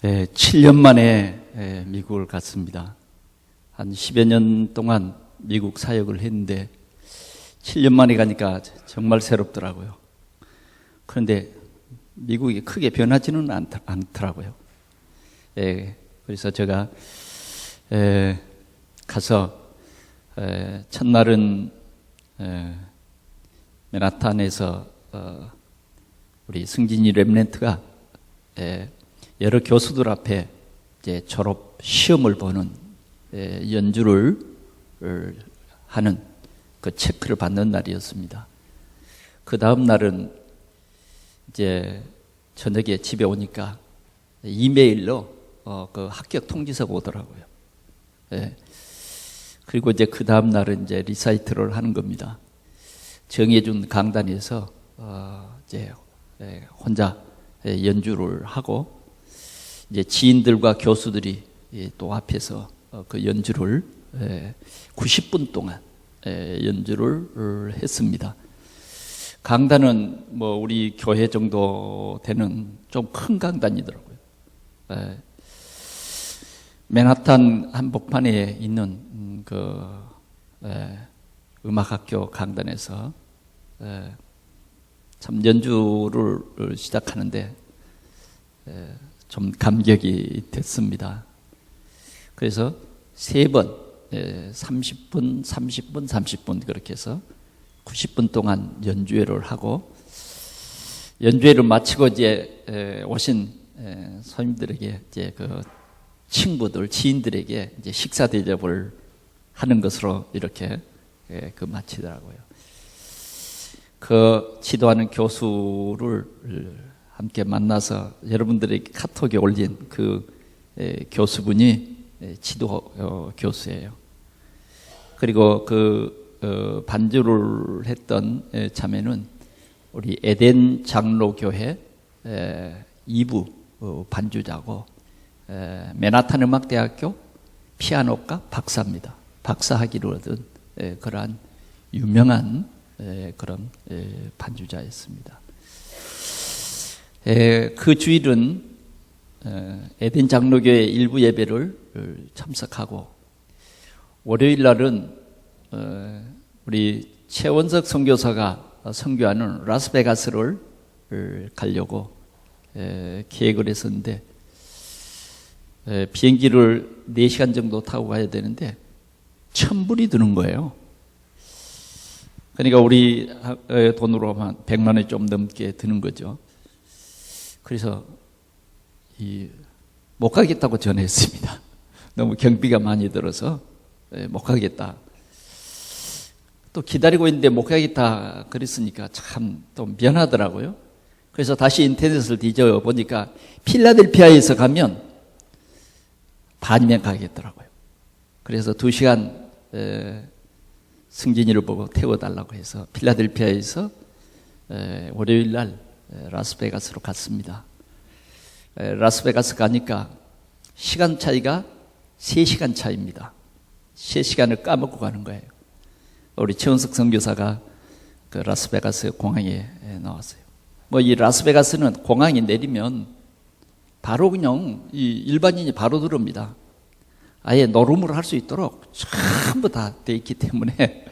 7년 만에 미국을 갔습니다. 한 10여 년 동안 미국 사역을 했는데 7년 만에 가니까 정말 새롭더라고요. 그런데 미국이 크게 변하지는 않더라고요. 그래서 제가 가서 첫날은 맨하탄에서 우리 승진이 렘넌트가 여러 교수들 앞에 이제 졸업 시험을 보는 연주를 하는 그 체크를 받는 날이었습니다. 그 다음 날은 이제 저녁에 집에 오니까 이메일로 그 합격 통지서가 오더라고요. 그리고 이제 그 다음 날은 이제 리사이트를 하는 겁니다. 정해준 강단에서 이제 혼자 연주를 하고 이제 지인들과 교수들이 또 앞에서 그 연주를 90분 동안 연주를 했습니다. 강단은 뭐 우리 교회 정도 되는 좀 큰 강단이더라고요. 맨하탄 한복판에 있는 그 음악학교 강단에서 참 연주를 시작하는데 좀 감격이 됐습니다. 그래서 3번 30분, 30분, 30분 그렇게 해서 90분 동안 연주회를 하고 연주회를 마치고 이제 오신 손님들에게 이제 그 친구들, 지인들에게 이제 식사 대접을 하는 것으로 이렇게 그 마치더라고요. 그 지도하는 교수를 함께 만나서 여러분들에게 카톡에 올린 그 교수분이 지도 교수예요. 그리고 그 반주를 했던 자매는 우리 에덴 장로교회 2부 반주자고 맨하탄 음악대학교 피아노과 박사입니다. 박사학위를 얻은 그러한 유명한 그런 반주자였습니다. 그 주일은 에덴 장로교회 일부 예배를 참석하고 월요일 날은 우리 최원석 선교사가 선교하는 라스베가스를 가려고 계획을 했었는데 비행기를 4시간 정도 타고 가야 되는데 1,000불이 드는 거예요. 그러니까 우리 돈으로 한 100만 원이 좀 넘게 드는 거죠. 그래서 못 가겠다고 전했습니다. 너무 경비가 많이 들어서 못 가겠다. 또 기다리고 있는데 못 가겠다 그랬으니까 참 또 미안하더라고요. 그래서 다시 인터넷을 뒤져 보니까 필라델피아에서 가면 반이면 가겠더라고요. 그래서 2시간 승진이를 보고 태워달라고 해서 필라델피아에서 월요일 날 라스베가스로 갔습니다. 라스베가스 가니까 시간 차이가 3시간 차이입니다. 3시간을 까먹고 가는 거예요. 우리 최원석 선교사가 그 라스베가스 공항에 나왔어요. 뭐 이 라스베가스는 공항에 내리면 바로 그냥 이 일반인이 바로 들어옵니다. 아예 노름을 할 수 있도록 전부 다 돼 있기 때문에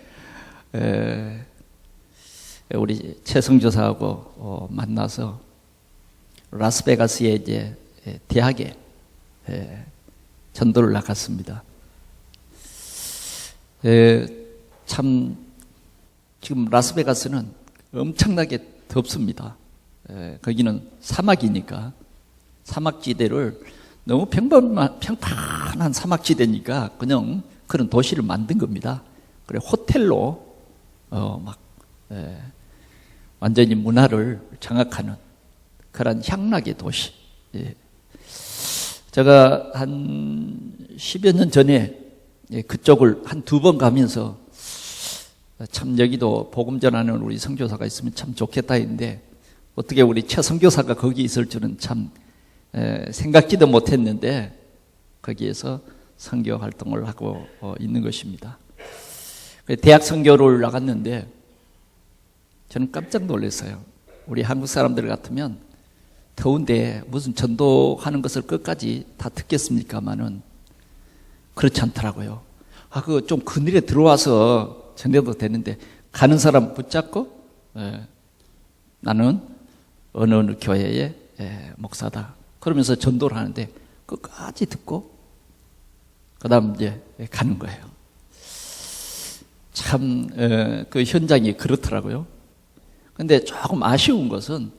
우리 최 선교사하고 만나서 라스베가스의 이제 대학에 전도를 나갔습니다. 참 지금 라스베가스는 엄청나게 덥습니다. 거기는 사막이니까 사막지대를 너무 평판한 사막지대니까 그냥 그런 도시를 만든 겁니다. 그래 호텔로 완전히 문화를 장악하는 그런 향락의 도시. 제가 한 10여 년 전에 그쪽을 한 2번 가면서 참 여기도 복음 전하는 우리 선교사가 있으면 참 좋겠다 했는데 어떻게 우리 최 선교사가 거기 있을 줄은 참 생각지도 못했는데 거기에서 선교 활동을 하고 있는 것입니다. 대학 선교를 나갔는데 저는 깜짝 놀랐어요. 우리 한국 사람들 같으면 더운데 무슨 전도하는 것을 끝까지 다 듣겠습니까마는 그렇지 않더라고요. 그거 좀 그늘에 들어와서 전해도 되는데 가는 사람 붙잡고 나는 어느 교회의 목사다. 그러면서 전도를 하는데 끝까지 듣고 그 다음 이제 가는 거예요. 참 그 현장이 그렇더라고요. 근데 조금 아쉬운 것은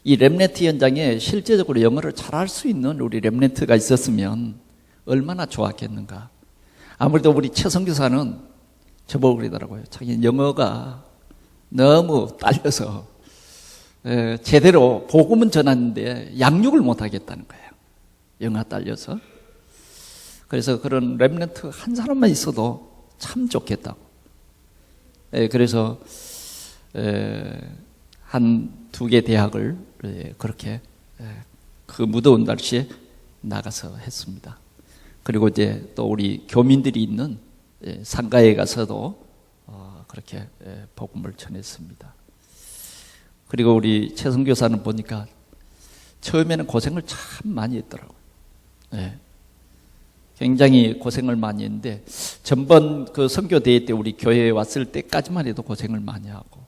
이 렘넌트 현장에 실제적으로 영어를 잘할 수 있는 우리 렘넌트가 있었으면 얼마나 좋았겠는가. 아무래도 우리 최 선교사는 저보고 그러더라고요. 자기는 영어가 너무 딸려서 제대로 복음은 전하는데 양육을 못 하겠다는 거예요. 영어가 딸려서. 그래서 그런 렘넌트 한 사람만 있어도 참 좋겠다고. 그래서 한 2개 대학을 그렇게 그 무더운 날씨에 나가서 했습니다. 그리고 이제 또 우리 교민들이 있는 상가에 가서도 그렇게 복음을 전했습니다. 그리고 우리 최 선교사는 보니까 처음에는 고생을 참 많이 했더라고요. 굉장히 고생을 많이 했는데 전번 그 선교 대회 때 우리 교회에 왔을 때까지만 해도 고생을 많이 하고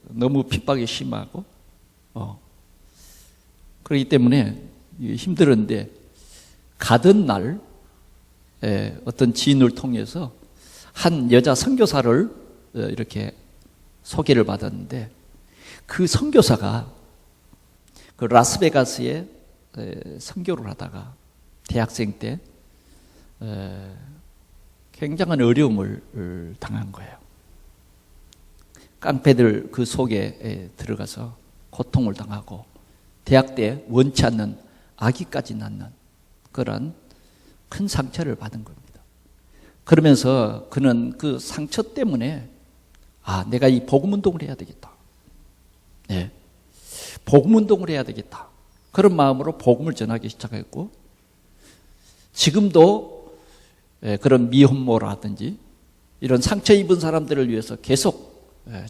너무 핍박이 심하고 그렇기 때문에 힘들었는데 가던 날 어떤 지인을 통해서 한 여자 선교사를 이렇게 소개를 받았는데 그 선교사가 그 라스베가스에 선교를 하다가 대학생 때 굉장한 어려움을 당한 거예요. 깡패들 그 속에 들어가서 고통을 당하고 대학 때 원치 않는 아기까지 낳는 그런 큰 상처를 받은 겁니다. 그러면서 그는 그 상처 때문에 내가 이 복음운동을 해야 되겠다. 복음운동을 해야 되겠다. 그런 마음으로 복음을 전하기 시작했고 지금도 그런 미혼모라든지 이런 상처 입은 사람들을 위해서 계속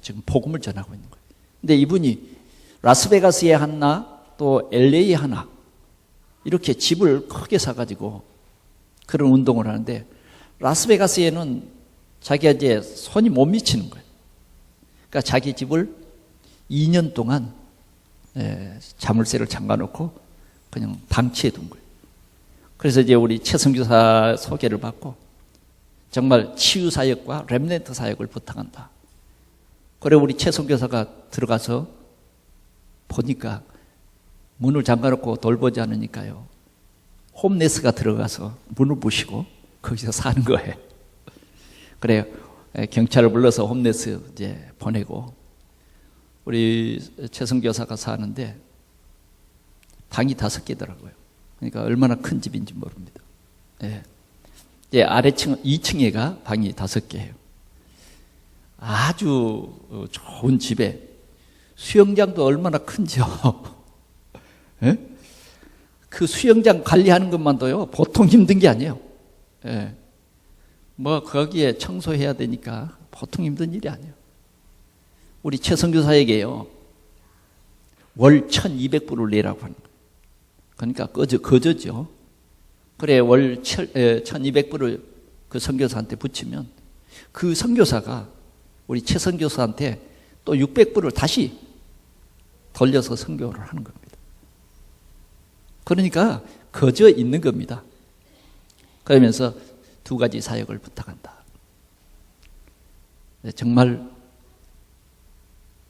지금 복음을 전하고 있는 거예요. 근데 이분이 라스베가스에 하나 또 LA에 하나 이렇게 집을 크게 사가지고 그런 운동을 하는데 라스베가스에는 자기가 이제 손이 못 미치는 거예요. 그러니까 자기 집을 2년 동안 자물쇠를 잠가놓고 그냥 방치해 둔 거예요. 그래서 이제 우리 최 선교사 소개를 받고 정말 치유 사역과 렘넌트 사역을 부탁한다. 그래 우리 최 선교사가 들어가서 보니까 문을 잠가놓고 돌보지 않으니까요. 홈레스가 들어가서 문을 부시고 거기서 사는 거예요. 그래요. 경찰을 불러서 홈레스 이제 보내고 우리 최 선교사가 사는데 방이 5개더라고요. 그러니까 얼마나 큰 집인지 모릅니다. 이제 아래층 2층에가 방이 5개예요. 아주 좋은 집에 수영장도 얼마나 큰지요. 그 수영장 관리하는 것만도요 보통 힘든 게 아니에요. 뭐 거기에 청소해야 되니까 보통 힘든 일이 아니에요. 우리 최 선교사에게요 월 1,200불을 내라고 하는 거예요. 그러니까 거저죠. 그래 월 1,200불을 그 선교사한테 붙이면 그 선교사가 우리 최 선교사한테 또 600불을 다시 돌려서 선교를 하는 겁니다. 그러니까 거저 있는 겁니다. 그러면서 2가지 사역을 부탁한다. 정말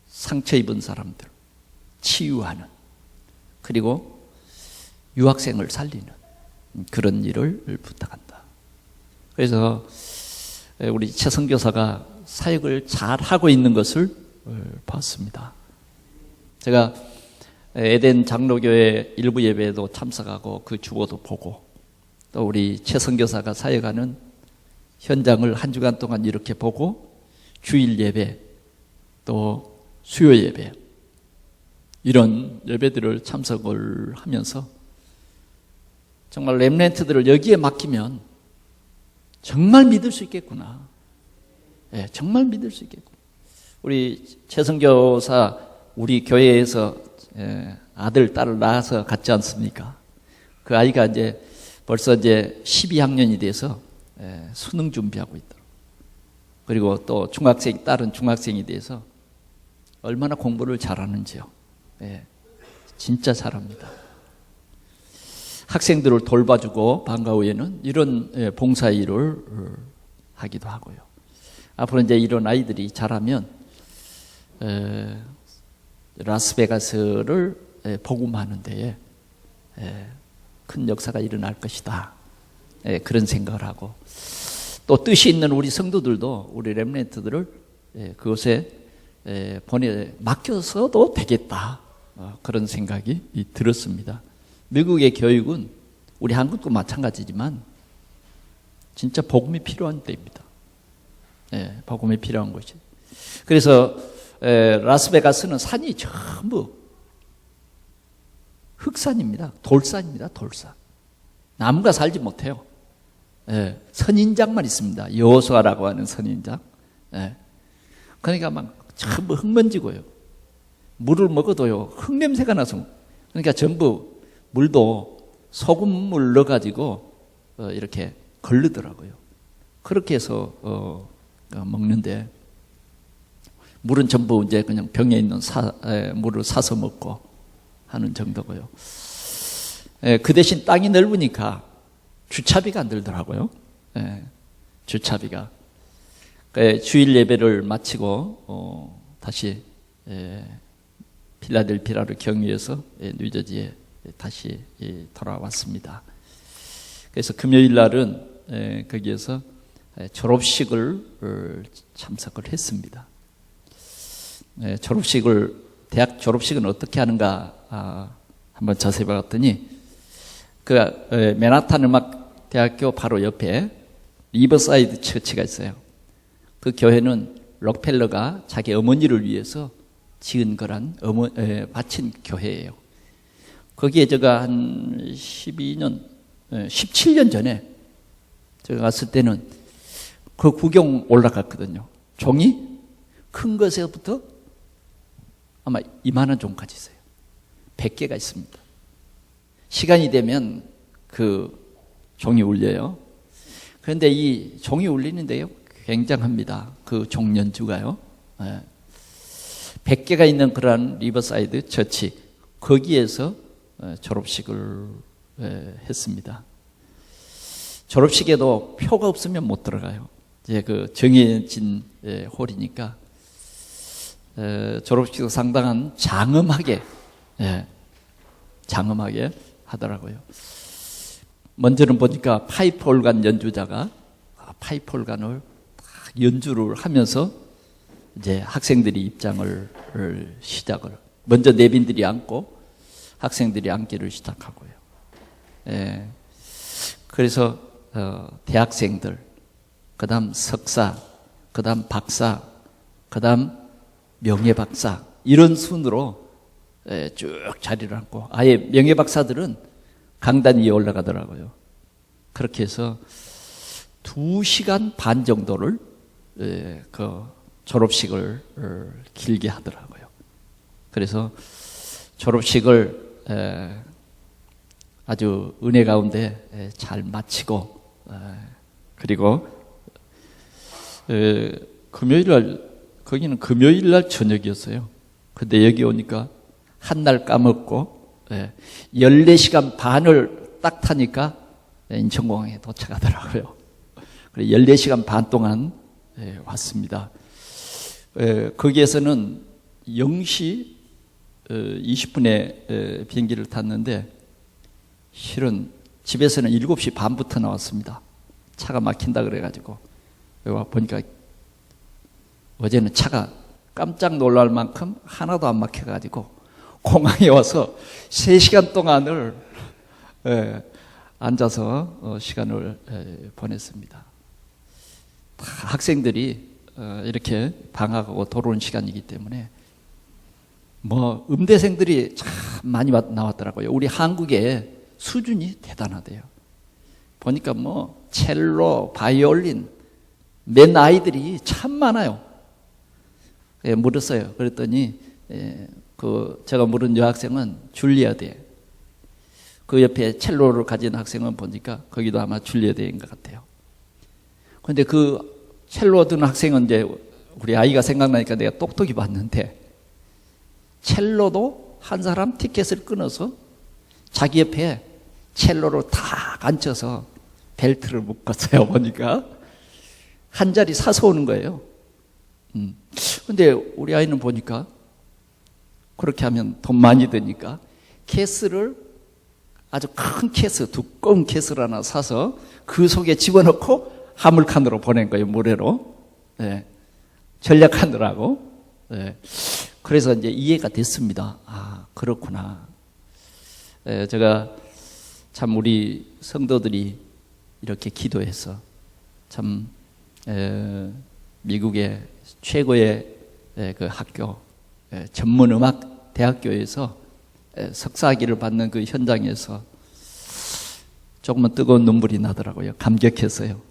상처 입은 사람들 치유하는 그리고 유학생을 살리는 그런 일을 부탁한다. 그래서 우리 최 선교사가 사역을 잘 하고 있는 것을 봤습니다. 제가 에덴 장로교회 일부 예배에도 참석하고 그 주보도 보고 또 우리 최 선교사가 사역하는 현장을 한 주간 동안 이렇게 보고 주일 예배 또 수요 예배 이런 예배들을 참석을 하면서 정말 렘넌트들을 여기에 맡기면 정말 믿을 수 있겠구나. 정말 믿을 수 있겠구나. 우리 최 선교사 우리 교회에서 아들, 딸을 낳아서 갔지 않습니까? 그 아이가 이제 벌써 이제 12학년이 돼서 수능 준비하고 있더라고요. 그리고 또 중학생, 딸은 중학생이 돼서 얼마나 공부를 잘하는지요. 진짜 잘합니다. 학생들을 돌봐주고 방과 후에는 이런 봉사일을 하기도 하고요. 앞으로 이제 이런 아이들이 자라면 라스베가스를 복음하는 데에 큰 역사가 일어날 것이다. 그런 생각을 하고 또 뜻이 있는 우리 성도들도 우리 렘넌트들을 그곳에 맡겨서도 되겠다. 그런 생각이 들었습니다. 미국의 교육은 우리 한국도 마찬가지지만 진짜 복음이 필요한 때입니다. 복음이 필요한 곳이. 그래서 라스베가스는 산이 전부 흑산입니다. 돌산입니다. 돌산. 나무가 살지 못해요. 선인장만 있습니다. 여호수아라고 하는 선인장. 그러니까 막 전부 흙먼지고요. 물을 먹어도요 흙냄새가 나서 그러니까 전부 물도 소금물 넣어가지고 이렇게 걸르더라고요. 그렇게 해서 먹는데 물은 전부 이제 그냥 병에 있는 물을 사서 먹고 하는 정도고요. 그 대신 땅이 넓으니까 주차비가 안 들더라고요. 주차비가. 주일 예배를 마치고 다시 필라델피아를 경유해서 뉴저지에 다시 돌아왔습니다. 그래서 금요일 날은 거기에서 졸업식을 참석을 했습니다. 대학 졸업식은 어떻게 하는가 한번 자세히 봤더니 그 맨하탄 음악대학교 바로 옆에 리버사이드 처치가 있어요. 그 교회는 록펠러가 자기 어머니를 위해서 지은 거란 바친 교회예요. 거기에 제가 한 17년 전에 제가 갔을 때는 그 구경 올라갔거든요. 종이 큰 것에부터 아마 이만한 종까지 있어요. 100개가 있습니다. 시간이 되면 그 종이 울려요. 그런데 이 종이 울리는데요 굉장합니다. 그 종 연주가요. 100개가 있는 그런 리버사이드 처치 거기에서 졸업식을 했습니다. 졸업식에도 표가 없으면 못 들어가요. 이제 그 정해진 홀이니까 졸업식도 상당한 장엄하게 하더라고요. 먼저는 보니까 파이프 올간 연주자가 파이프 올간을 연주를 하면서 이제 학생들이 입장을 시작을 먼저 내빈들이 앉고 학생들이 앉기를 시작하고요. 그래서 대학생들, 그다음 석사, 그다음 박사, 그다음 명예박사 이런 순으로 쭉 자리를 앉고 아예 명예박사들은 강단 위에 올라가더라고요. 그렇게 해서 2시간 반 정도를 그 졸업식을 길게 하더라고요. 그래서 졸업식을 아주 은혜 가운데 잘 마치고 그리고 금요일날 거기는 금요일날 저녁이었어요. 근데 여기 오니까 한날 까먹고 14시간 반을 딱 타니까 인천공항에 도착하더라고요. 그래 14시간 반 동안 왔습니다. 거기에서는 0시 20분에 비행기를 탔는데 실은 집에서는 7시 반부터 나왔습니다. 차가 막힌다 그래가지고 와 보니까 어제는 차가 깜짝 놀랄 만큼 하나도 안 막혀가지고 공항에 와서 3시간 동안을 앉아서 시간을 보냈습니다. 학생들이 이렇게 방학하고 돌아오는 시간이기 때문에 뭐 음대생들이 참 많이 나왔더라고요. 우리 한국의 수준이 대단하대요. 보니까 뭐 첼로, 바이올린 맨 아이들이 참 많아요. 물었어요. 그랬더니 제가 물은 여학생은 줄리아드예요. 그 옆에 첼로를 가진 학생은 보니까 거기도 아마 줄리아드인 것 같아요. 그런데 그 첼로 든 학생은 이제 우리 아이가 생각나니까 내가 똑똑히 봤는데, 첼로도 한 사람 티켓을 끊어서 자기 옆에 첼로로 다 앉혀서 벨트를 묶었어요. 보니까 한 자리 사서 오는 거예요. 근데 우리 아이는 보니까 그렇게 하면 돈 많이 드니까 케이스를, 아주 큰 케이스, 두꺼운 케이스를 하나 사서 그 속에 집어넣고 화물칸으로 보낸 거예요. 모래로. 네. 전략하느라고. 네. 그래서 이제 이해가 됐습니다. 아, 그렇구나. 네, 제가 참 우리 성도들이 이렇게 기도해서 참 미국의 최고의 그 학교, 전문음악 대학교에서 석사학위를 받는 그 현장에서 조금은 뜨거운 눈물이 나더라고요. 감격했어요.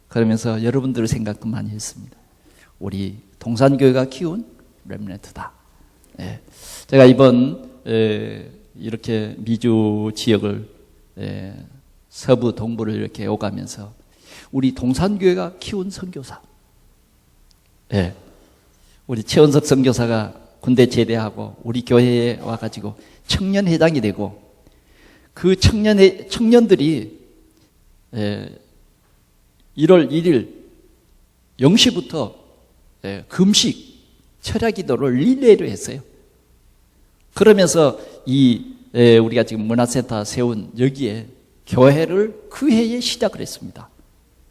그러면서 여러분들 생각도 많이 했습니다. 우리 동산교회가 키운 렘넌트다. 제가 이번 이렇게 미주 지역을 서부 동부를 이렇게 오가면서 우리 동산교회가 키운 선교사, 우리 최원석 선교사가 군대 제대하고 우리 교회에 와가지고 청년회장이 되고, 그 청년들이 1월 1일 0시부터 금식 철야기도를 릴레이로 했어요. 그러면서 우리가 지금 문화센터 세운 여기에 교회를 그 해에 시작을 했습니다.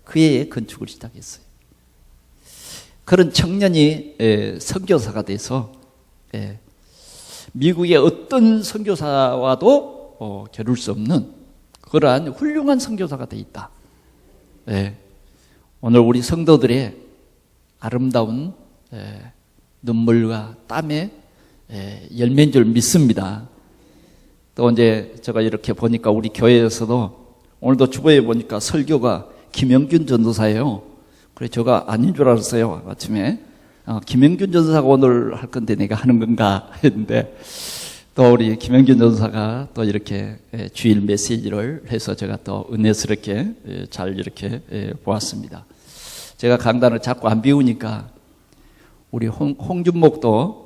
그 해에 건축을 시작했어요. 그런 청년이 선교사가 돼서 미국의 어떤 선교사와도 겨룰 수 없는 그러한 훌륭한 선교사가 돼 있다. 오늘 우리 성도들의 아름다운 눈물과 땀의 열매인 줄 믿습니다. 또 이제 제가 이렇게 보니까 우리 교회에서도 오늘도 주보에 보니까 설교가 김영균 전도사예요. 그래 제가 아닌 줄 알았어요. 아침에 김영균 전도사가 오늘 할 건데 내가 하는 건가 했는데, 또 우리 김영균 전도사가 또 이렇게 주일 메시지를 해서 제가 또 은혜스럽게 잘 이렇게 보았습니다. 제가 강단을 자꾸 안 비우니까 우리 홍준목도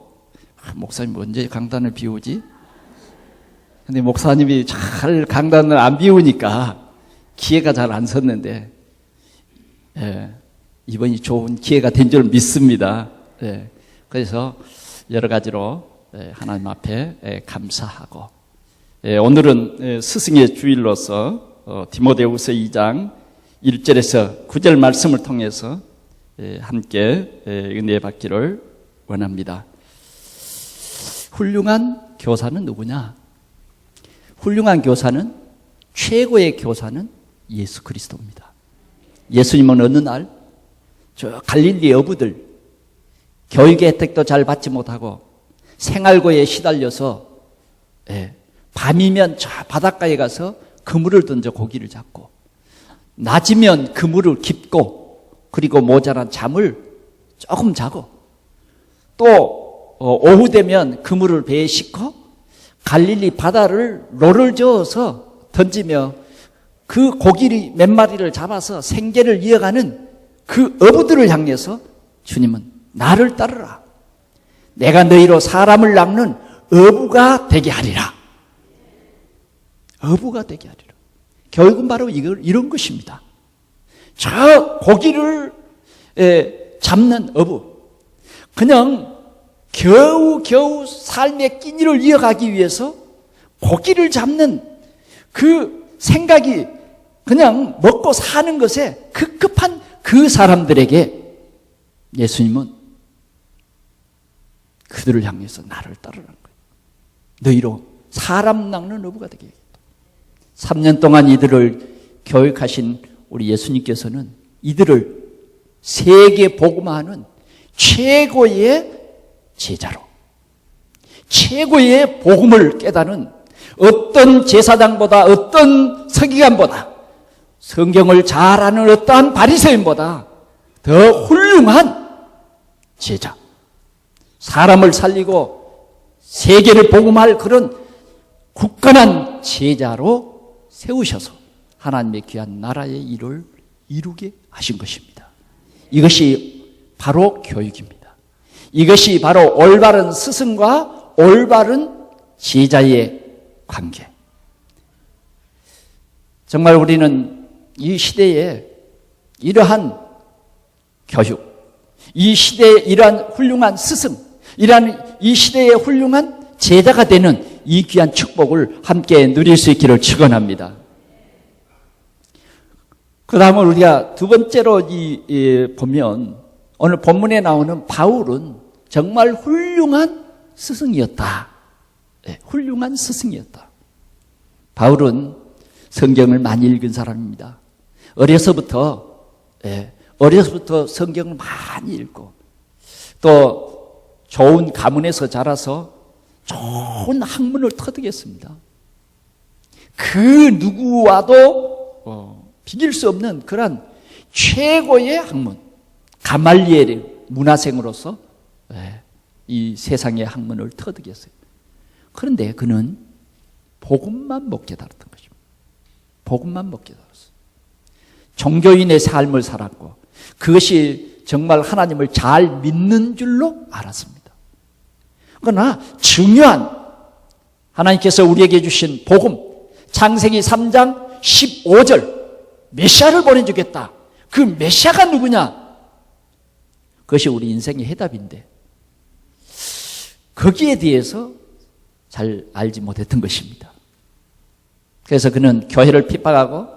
목사님 언제 강단을 비우지? 근데 목사님이 잘 강단을 안 비우니까 기회가 잘 안 섰는데, 이번이 좋은 기회가 된 줄 믿습니다. 그래서 여러 가지로 하나님 앞에 감사하고, 오늘은 스승의 주일로서 디모데후서 2장 1절에서 9절 말씀을 통해서 함께 은혜 받기를 원합니다. 훌륭한 교사는 누구냐? 훌륭한 교사는, 최고의 교사는 예수 그리스도입니다. 예수님은 어느 날 저 갈릴리 어부들, 교육의 혜택도 잘 받지 못하고 생활고에 시달려서 밤이면 저 바닷가에 가서 그물을 던져 고기를 잡고, 낮이면 그물을 깁고, 그리고 모자란 잠을 조금 자고, 또 오후 되면 그물을 배에 싣고 갈릴리 바다를 로를 저어서 던지며 그 고기 몇 마리를 잡아서 생계를 이어가는 그 어부들을 향해서 주님은 나를 따르라, 내가 너희로 사람을 낚는 어부가 되게 하리라. 어부가 되게 하리라. 교육은 바로 이런 것입니다. 저 고기를 잡는 어부, 그냥 겨우 삶의 끼니를 이어가기 위해서 고기를 잡는 그 생각이 그냥 먹고 사는 것에 급급한 그 사람들에게 예수님은 그들을 향해서 나를 따르라는 거예요. 너희로 사람 낚는 어부가 되게 하겠다. 3년 동안 이들을 교육하신 우리 예수님께서는 이들을 세계 복음화하는 최고의 제자로, 최고의 복음을 깨닫는 어떤 제사장보다, 어떤 서기관보다, 성경을 잘 아는 어떠한 바리새인보다 더 훌륭한 제자, 사람을 살리고 세계를 복음할 그런 굳건한 제자로 세우셔서 하나님의 귀한 나라의 일을 이루게 하신 것입니다. 이것이 바로 교육입니다. 이것이 바로 올바른 스승과 올바른 제자의 관계. 정말 우리는 이 시대에 이러한 교육, 이 시대에 이러한 훌륭한 스승, 이러한 이 시대의 훌륭한 제자가 되는 이 귀한 축복을 함께 누릴 수 있기를 축원합니다. 그 다음은 우리가 두 번째로 보면 오늘 본문에 나오는 바울은 정말 훌륭한 스승이었다. 네, 훌륭한 스승이었다. 바울은 성경을 많이 읽은 사람입니다. 어려서부터 성경을 많이 읽고 또 좋은 가문에서 자라서 좋은 학문을 터득했습니다. 그 누구와도 비길 수 없는 그런 최고의 학문, 가말리엘의 문화생으로서 이 세상의 학문을 터득했어요. 그런데 그는 복음만 못 깨달았던 것입니다. 복음만 못 깨달았어요. 종교인의 삶을 살았고 그것이 정말 하나님을 잘 믿는 줄로 알았습니다. 그러나 중요한 하나님께서 우리에게 주신 복음, 창세기 3장 15절 메시아를 보내주겠다. 그 메시아가 누구냐? 그것이 우리 인생의 해답인데 거기에 대해서 잘 알지 못했던 것입니다. 그래서 그는 교회를 핍박하고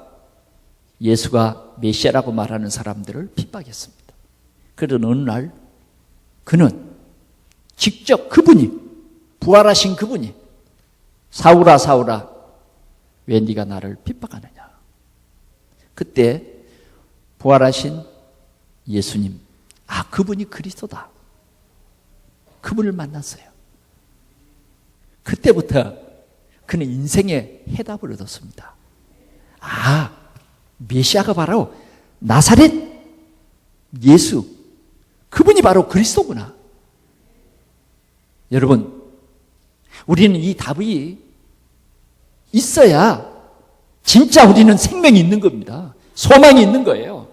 예수가 메시아라고 말하는 사람들을 핍박했습니다. 그런 어느 날 그는 직접 그분이, 부활하신 그분이 사울아 사울아 왜 네가 나를 핍박하느냐. 그때 부활하신 예수님, 그분이 그리스도다. 그분을 만났어요. 그때부터 그는 인생의 해답을 얻었습니다. 메시아가 바로 나사렛 예수, 그분이 바로 그리스도구나. 여러분, 우리는 이 답이 있어야 진짜 우리는 생명이 있는 겁니다. 소망이 있는 거예요.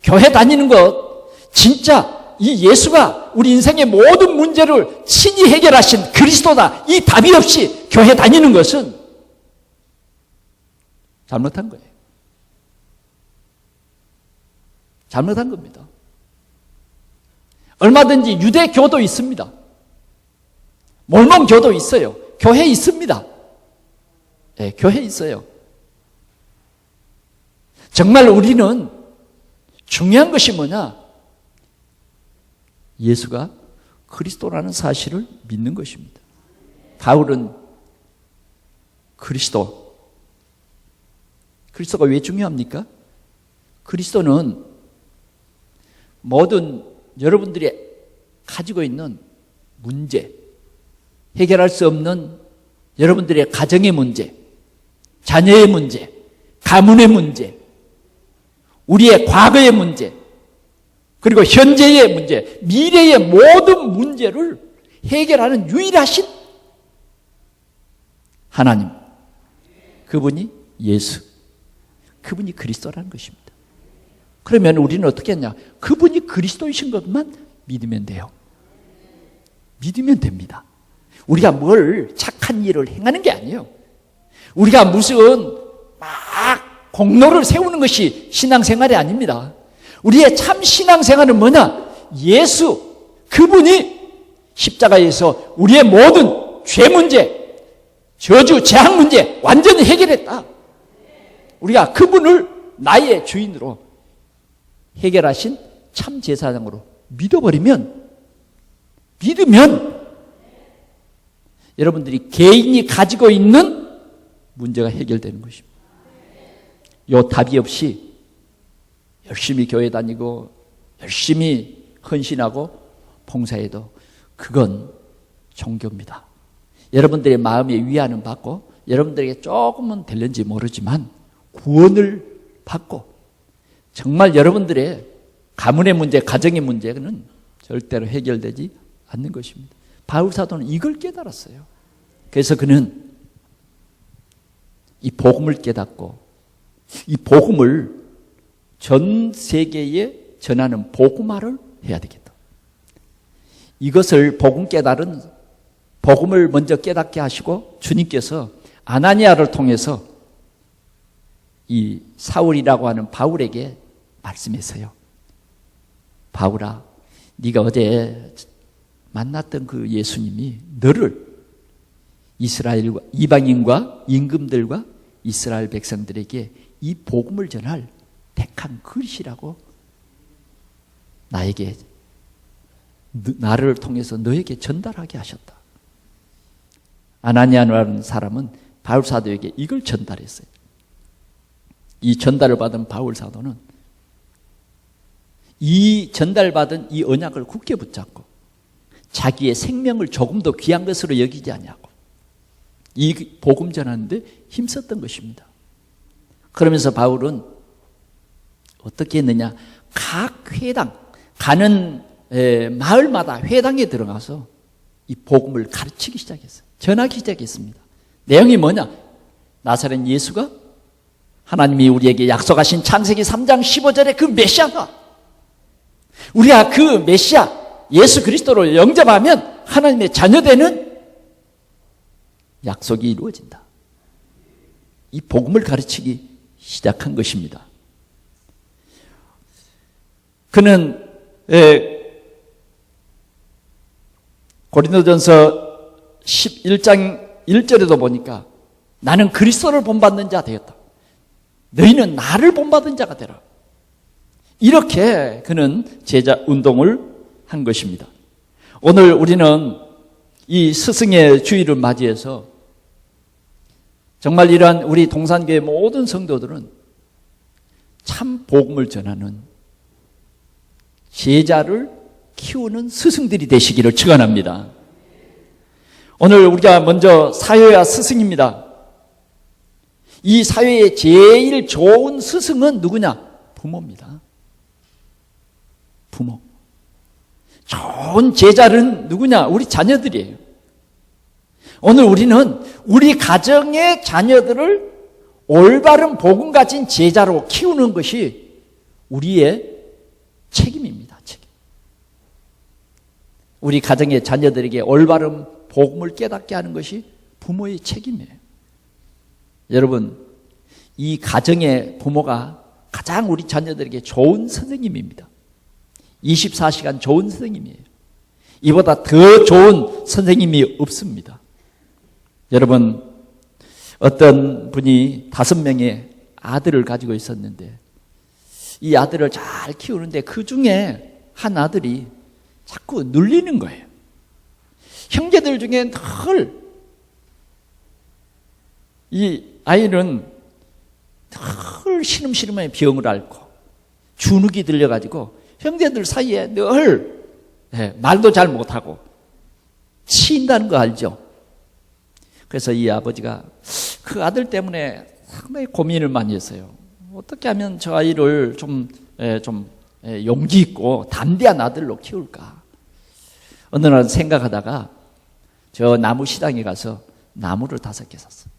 교회 다니는 것, 진짜 이 예수가 우리 인생의 모든 문제를 친히 해결하신 그리스도다. 이 답이 없이 교회 다니는 것은 잘못한 거예요. 잘못한 겁니다. 얼마든지 유대교도 있습니다. 몰몬교도 있어요. 교회 있습니다. 네, 교회 있어요. 정말 우리는 중요한 것이 뭐냐? 예수가 그리스도라는 사실을 믿는 것입니다. 바울은 그리스도가 왜 중요합니까? 그리스도는 모든 여러분들이 가지고 있는 문제, 해결할 수 없는 여러분들의 가정의 문제, 자녀의 문제, 가문의 문제, 우리의 과거의 문제, 그리고 현재의 문제, 미래의 모든 문제를 해결하는 유일하신 하나님, 그분이 예수, 그분이 그리스도라는 것입니다. 그러면 우리는 어떻게 했냐? 그분이 그리스도이신 것만 믿으면 돼요. 믿으면 됩니다. 우리가 뭘 착한 일을 행하는 게 아니에요. 우리가 무슨 막 공로를 세우는 것이 신앙생활이 아닙니다. 우리의 참 신앙생활은 뭐냐? 예수, 그분이 십자가에서 우리의 모든 죄 문제, 저주, 재앙 문제 완전히 해결했다. 우리가 그분을 나의 주인으로 해결하신 참 제사장으로 믿으면 여러분들이 개인이 가지고 있는 문제가 해결되는 것입니다. 요 답이 없이 열심히 교회 다니고 열심히 헌신하고 봉사해도 그건 종교입니다. 여러분들의 마음의 위안은 받고 여러분들에게 조금은 될는지 모르지만 구원을 받고 정말 여러분들의 가문의 문제, 가정의 문제는 절대로 해결되지 않는 것입니다. 바울 사도는 이걸 깨달았어요. 그래서 그는 이 복음을 깨닫고 이 복음을 전 세계에 전하는 복음화를 해야 되겠다. 이것을 복음 깨달은 복음을 먼저 깨닫게 하시고 주님께서 아나니아를 통해서 이 사울이라고 하는 바울에게 말씀했어요. 바울아, 네가 어제 만났던 그 예수님이 너를 이스라엘과 이방인과 임금들과 이스라엘 백성들에게 이 복음을 전할 택한 그릇이라고 나에게 나를 통해서 너에게 전달하게 하셨다. 아나니아라는 사람은 바울 사도에게 이걸 전달했어요. 이 전달을 받은 바울 사도는 이 전달받은 이 언약을 굳게 붙잡고 자기의 생명을 조금도 귀한 것으로 여기지 않냐고 이 복음 전하는데 힘썼던 것입니다. 그러면서 바울은 어떻게 했느냐? 각 회당 가는 마을마다 회당에 들어가서 이 복음을 가르치기 시작했어요. 전하기 시작했습니다. 내용이 뭐냐? 나사렛 예수가 하나님이 우리에게 약속하신 창세기 3장 15절의 그 메시아다. 우리가 그 메시아 예수 그리스도를 영접하면 하나님의 자녀되는 약속이 이루어진다. 이 복음을 가르치기 시작한 것입니다. 그는 고린도전서 11장 1절에도 보니까 나는 그리스도를 본받는 자 되었다. 너희는 나를 본받은 자가 되라. 이렇게 그는 제자 운동을 한 것입니다. 오늘 우리는 이 스승의 주일을 맞이해서 정말 이러한 우리 동산교회 모든 성도들은 참 복음을 전하는 제자를 키우는 스승들이 되시기를 축원합니다. 오늘 우리가 먼저 사회와 스승입니다. 이 사회의 제일 좋은 스승은 누구냐? 부모입니다. 부모. 좋은 제자는 누구냐? 우리 자녀들이에요. 오늘 우리는 우리 가정의 자녀들을 올바른 복음 가진 제자로 키우는 것이 우리의 책임입니다. 책임. 우리 가정의 자녀들에게 올바른 복음을 깨닫게 하는 것이 부모의 책임이에요. 여러분, 이 가정의 부모가 가장 우리 자녀들에게 좋은 선생님입니다. 24시간 좋은 선생님이에요. 이보다 더 좋은 선생님이 없습니다. 여러분, 어떤 분이 5명의 아들을 가지고 있었는데 이 아들을 잘 키우는데 그 중에 한 아들이 자꾸 눌리는 거예요. 형제들 중에 늘 이 아이는 늘 시름시름하게 병을 앓고 주눅이 들려가지고 형제들 사이에 늘 말도 잘 못하고 치인다는 거 알죠? 그래서 이 아버지가 그 아들 때문에 상당히 고민을 많이 했어요. 어떻게 하면 저 아이를 좀 용기 있고 담대한 아들로 키울까? 어느 날 생각하다가 저 나무 시장에 가서 나무를 5개 샀어요.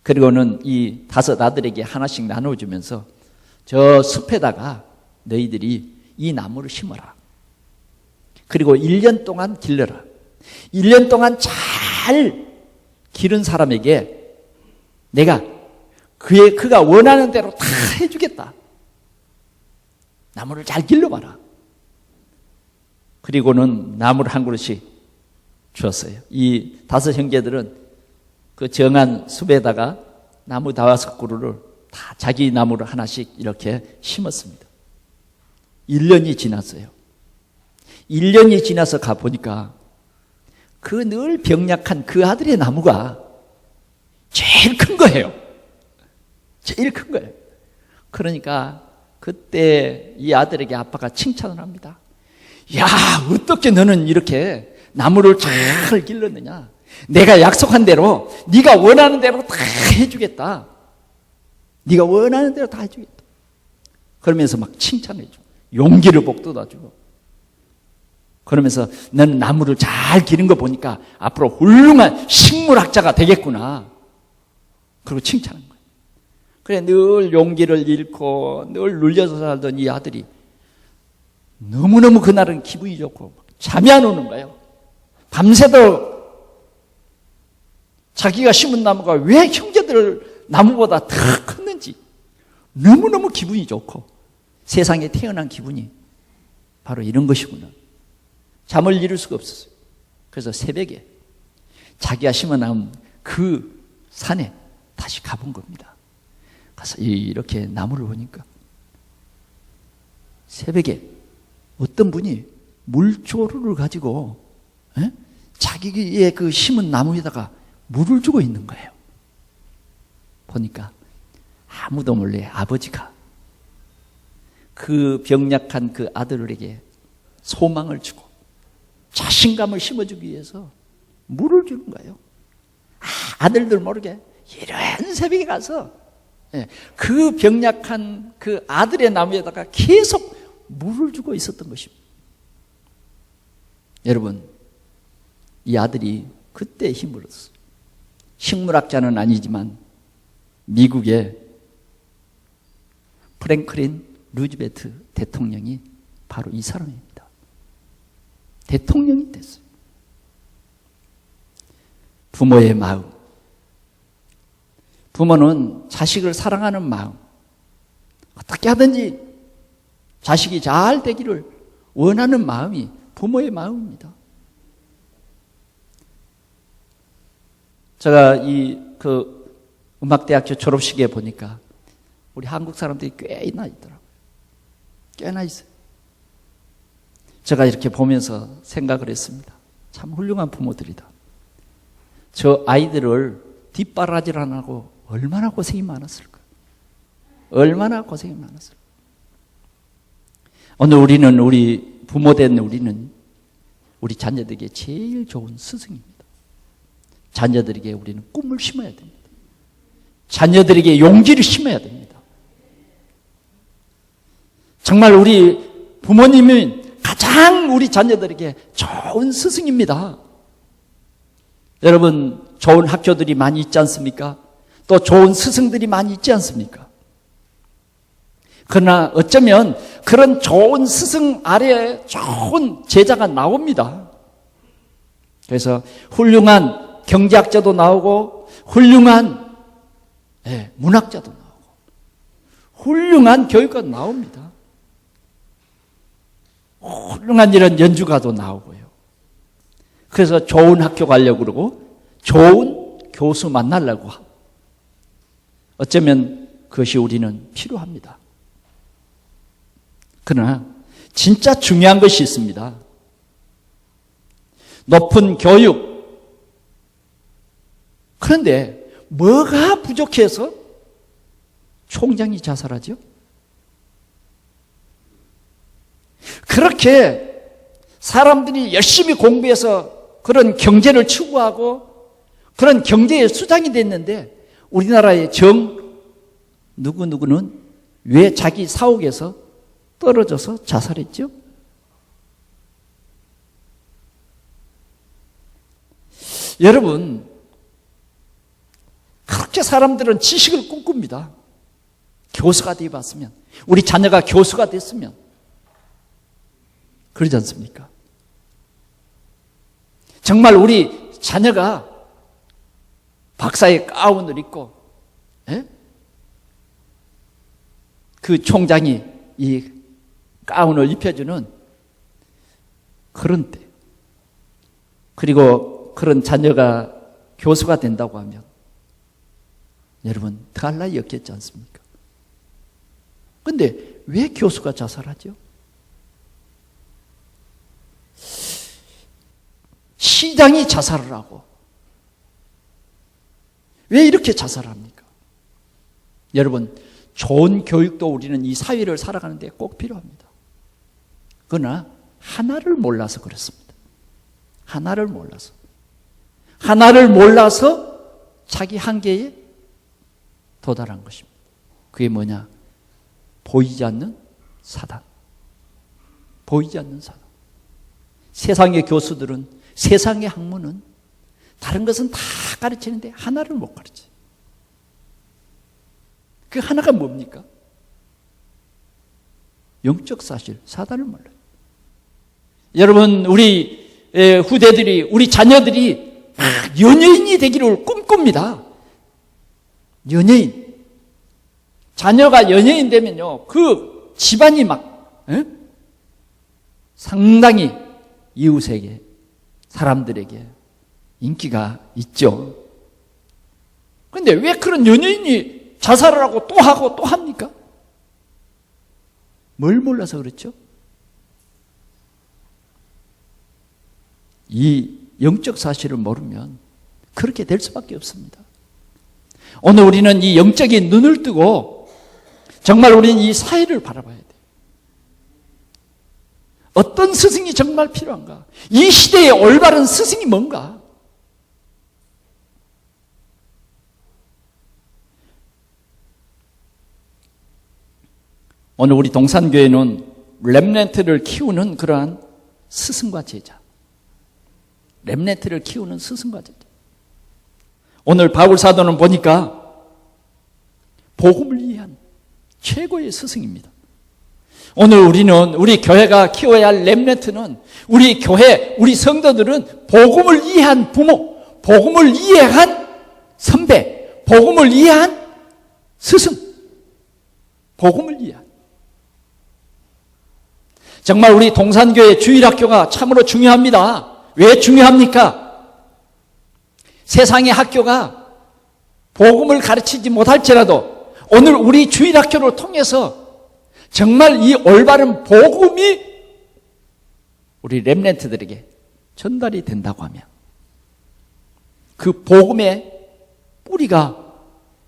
그리고는 이 5 아들에게 하나씩 나눠주면서 저 숲에다가 너희들이 이 나무를 심어라. 그리고 1년 동안 길러라. 1년 동안 잘 기른 사람에게 내가 그가 원하는 대로 다 해주겠다. 나무를 잘 길러봐라. 그리고는 나무를 한 그루씩 주었어요. 이 5 형제들은 그 정한 숲에다가 나무 5그루를 다 자기 나무를 하나씩 이렇게 심었습니다. 1년이 지났어요. 1년이 지나서 가보니까 그 늘 병약한 그 아들의 나무가 제일 큰 거예요. 제일 큰 거예요. 그러니까 그때 이 아들에게 아빠가 칭찬을 합니다. 야, 어떻게 너는 이렇게 나무를 잘 길렀느냐? 내가 약속한 대로 네가 원하는 대로 다 해주겠다. 네가 원하는 대로 다 해주겠다. 그러면서 막 칭찬해줘. 용기를 북돋아주고. 그러면서 너는 나무를 잘 기른 거 보니까 앞으로 훌륭한 식물학자가 되겠구나. 그리고 칭찬한 거예요. 그래, 늘 용기를 잃고 늘 눌려서 살던 이 아들이 너무너무 그날은 기분이 좋고 잠이 안 오는 거예요. 밤새도 자기가 심은 나무가 왜 형제들 나무보다 더 컸는지 너무너무 기분이 좋고 세상에 태어난 기분이 바로 이런 것이구나. 잠을 이룰 수가 없었어요. 그래서 새벽에 자기가 심어놓은 그 산에 다시 가본 겁니다. 가서 이렇게 나무를 보니까 새벽에 어떤 분이 물조루를 가지고 자기의 그 심은 나무에다가 물을 주고 있는 거예요. 보니까 아무도 몰래 아버지가 그 병약한 그 아들에게 소망을 주고 자신감을 심어주기 위해서 물을 주는 거예요. 아들들 모르게 이런 새벽에 가서 그 병약한 그 아들의 나무에다가 계속 물을 주고 있었던 것입니다. 여러분, 이 아들이 그때 힘을 얻었어요. 식물학자는 아니지만 미국의 프랭클린 루즈벨트 대통령이 바로 이 사람입니다. 대통령이 됐어요. 부모의 마음. 부모는 자식을 사랑하는 마음. 어떻게 하든지 자식이 잘 되기를 원하는 마음이 부모의 마음입니다. 제가 음악대학교 졸업식에 보니까 우리 한국 사람들이 꽤나 있더라고요. 꽤나 있어요. 제가 이렇게 보면서 생각을 했습니다. 참 훌륭한 부모들이다. 저 아이들을 뒷바라지를 안 하고 얼마나 고생이 많았을까. 얼마나 고생이 많았을까. 오늘 우리 부모된 우리는 우리 자녀들에게 제일 좋은 스승입니다. 자녀들에게 우리는 꿈을 심어야 됩니다. 자녀들에게 용기를 심어야 됩니다. 정말 우리 부모님은 가장 우리 자녀들에게 좋은 스승입니다. 여러분, 좋은 학교들이 많이 있지 않습니까? 또 좋은 스승들이 많이 있지 않습니까? 그러나 어쩌면 그런 좋은 스승 아래에 좋은 제자가 나옵니다. 그래서 훌륭한 경제학자도 나오고 훌륭한 문학자도 나오고 훌륭한 교육가도 나옵니다. 훌륭한 이런 연주가도 나오고요. 그래서 좋은 학교 가려고 그러고 좋은 교수 만나려고 하고 어쩌면 그것이 우리는 필요합니다. 그러나 진짜 중요한 것이 있습니다. 높은 교육. 그런데 뭐가 부족해서 총장이 자살하죠? 그렇게 사람들이 열심히 공부해서 그런 경제를 추구하고 그런 경제의 수장이 됐는데 우리나라의 누구누구는 왜 자기 사옥에서 떨어져서 자살했죠? 여러분, 그렇게 사람들은 지식을 꿈꿉니다. 교수가 되어봤으면, 우리 자녀가 교수가 됐으면 그러지 않습니까? 정말 우리 자녀가 박사의 가운을 입고 그 총장이 이 가운을 입혀주는 그런 때, 그리고 그런 자녀가 교수가 된다고 하면 여러분 더할 나위 없겠지 않습니까? 그런데 왜 교수가 자살하죠? 시장이 자살을 하고 왜 이렇게 자살합니까? 여러분, 좋은 교육도 우리는 이 사회를 살아가는 데 꼭 필요합니다. 그러나 하나를 몰라서 그렇습니다. 하나를 몰라서 자기 한계에 도달한 것입니다. 그게 뭐냐? 보이지 않는 사단. 보이지 않는 사단. 세상의 교수들은, 세상의 학문은 다른 것은 다 가르치는데 하나를 못 가르쳐. 그 하나가 뭡니까? 영적 사실, 사단을 몰라요. 여러분, 우리 후대들이, 우리 자녀들이 연예인이 되기를 꿈꿉니다. 연예인. 자녀가 연예인 되면요, 그 집안이 막 상당히 이웃에게, 사람들에게 인기가 있죠. 그런데 왜 그런 연예인이 자살을 하고 또 하고 또 합니까? 뭘 몰라서 그렇죠? 이 영적 사실을 모르면 그렇게 될 수밖에 없습니다. 오늘 우리는 이 영적인 눈을 뜨고 정말 우리는 이 사회를 바라봐야 돼요. 어떤 스승이 정말 필요한가? 이 시대의 올바른 스승이 뭔가? 오늘 우리 동산교회는 렘넌트를 키우는 그러한 스승과 제자, 렘넌트를 키우는 스승과 제자. 오늘 바울 사도는 보니까 복음을 이해한 최고의 스승입니다. 오늘 우리는, 우리 교회가 키워야 할 렘넌트는, 우리 교회, 우리 성도들은 복음을 이해한 부모, 복음을 이해한 선배, 복음을 이해한 스승, 복음을 이해한. 정말 우리 동산교회 주일학교가 참으로 중요합니다. 왜 중요합니까? 세상의 학교가 복음을 가르치지 못할지라도 오늘 우리 주일학교를 통해서 정말 이 올바른 복음이 우리 렘넌트들에게 전달이 된다고 하면, 그 복음의 뿌리가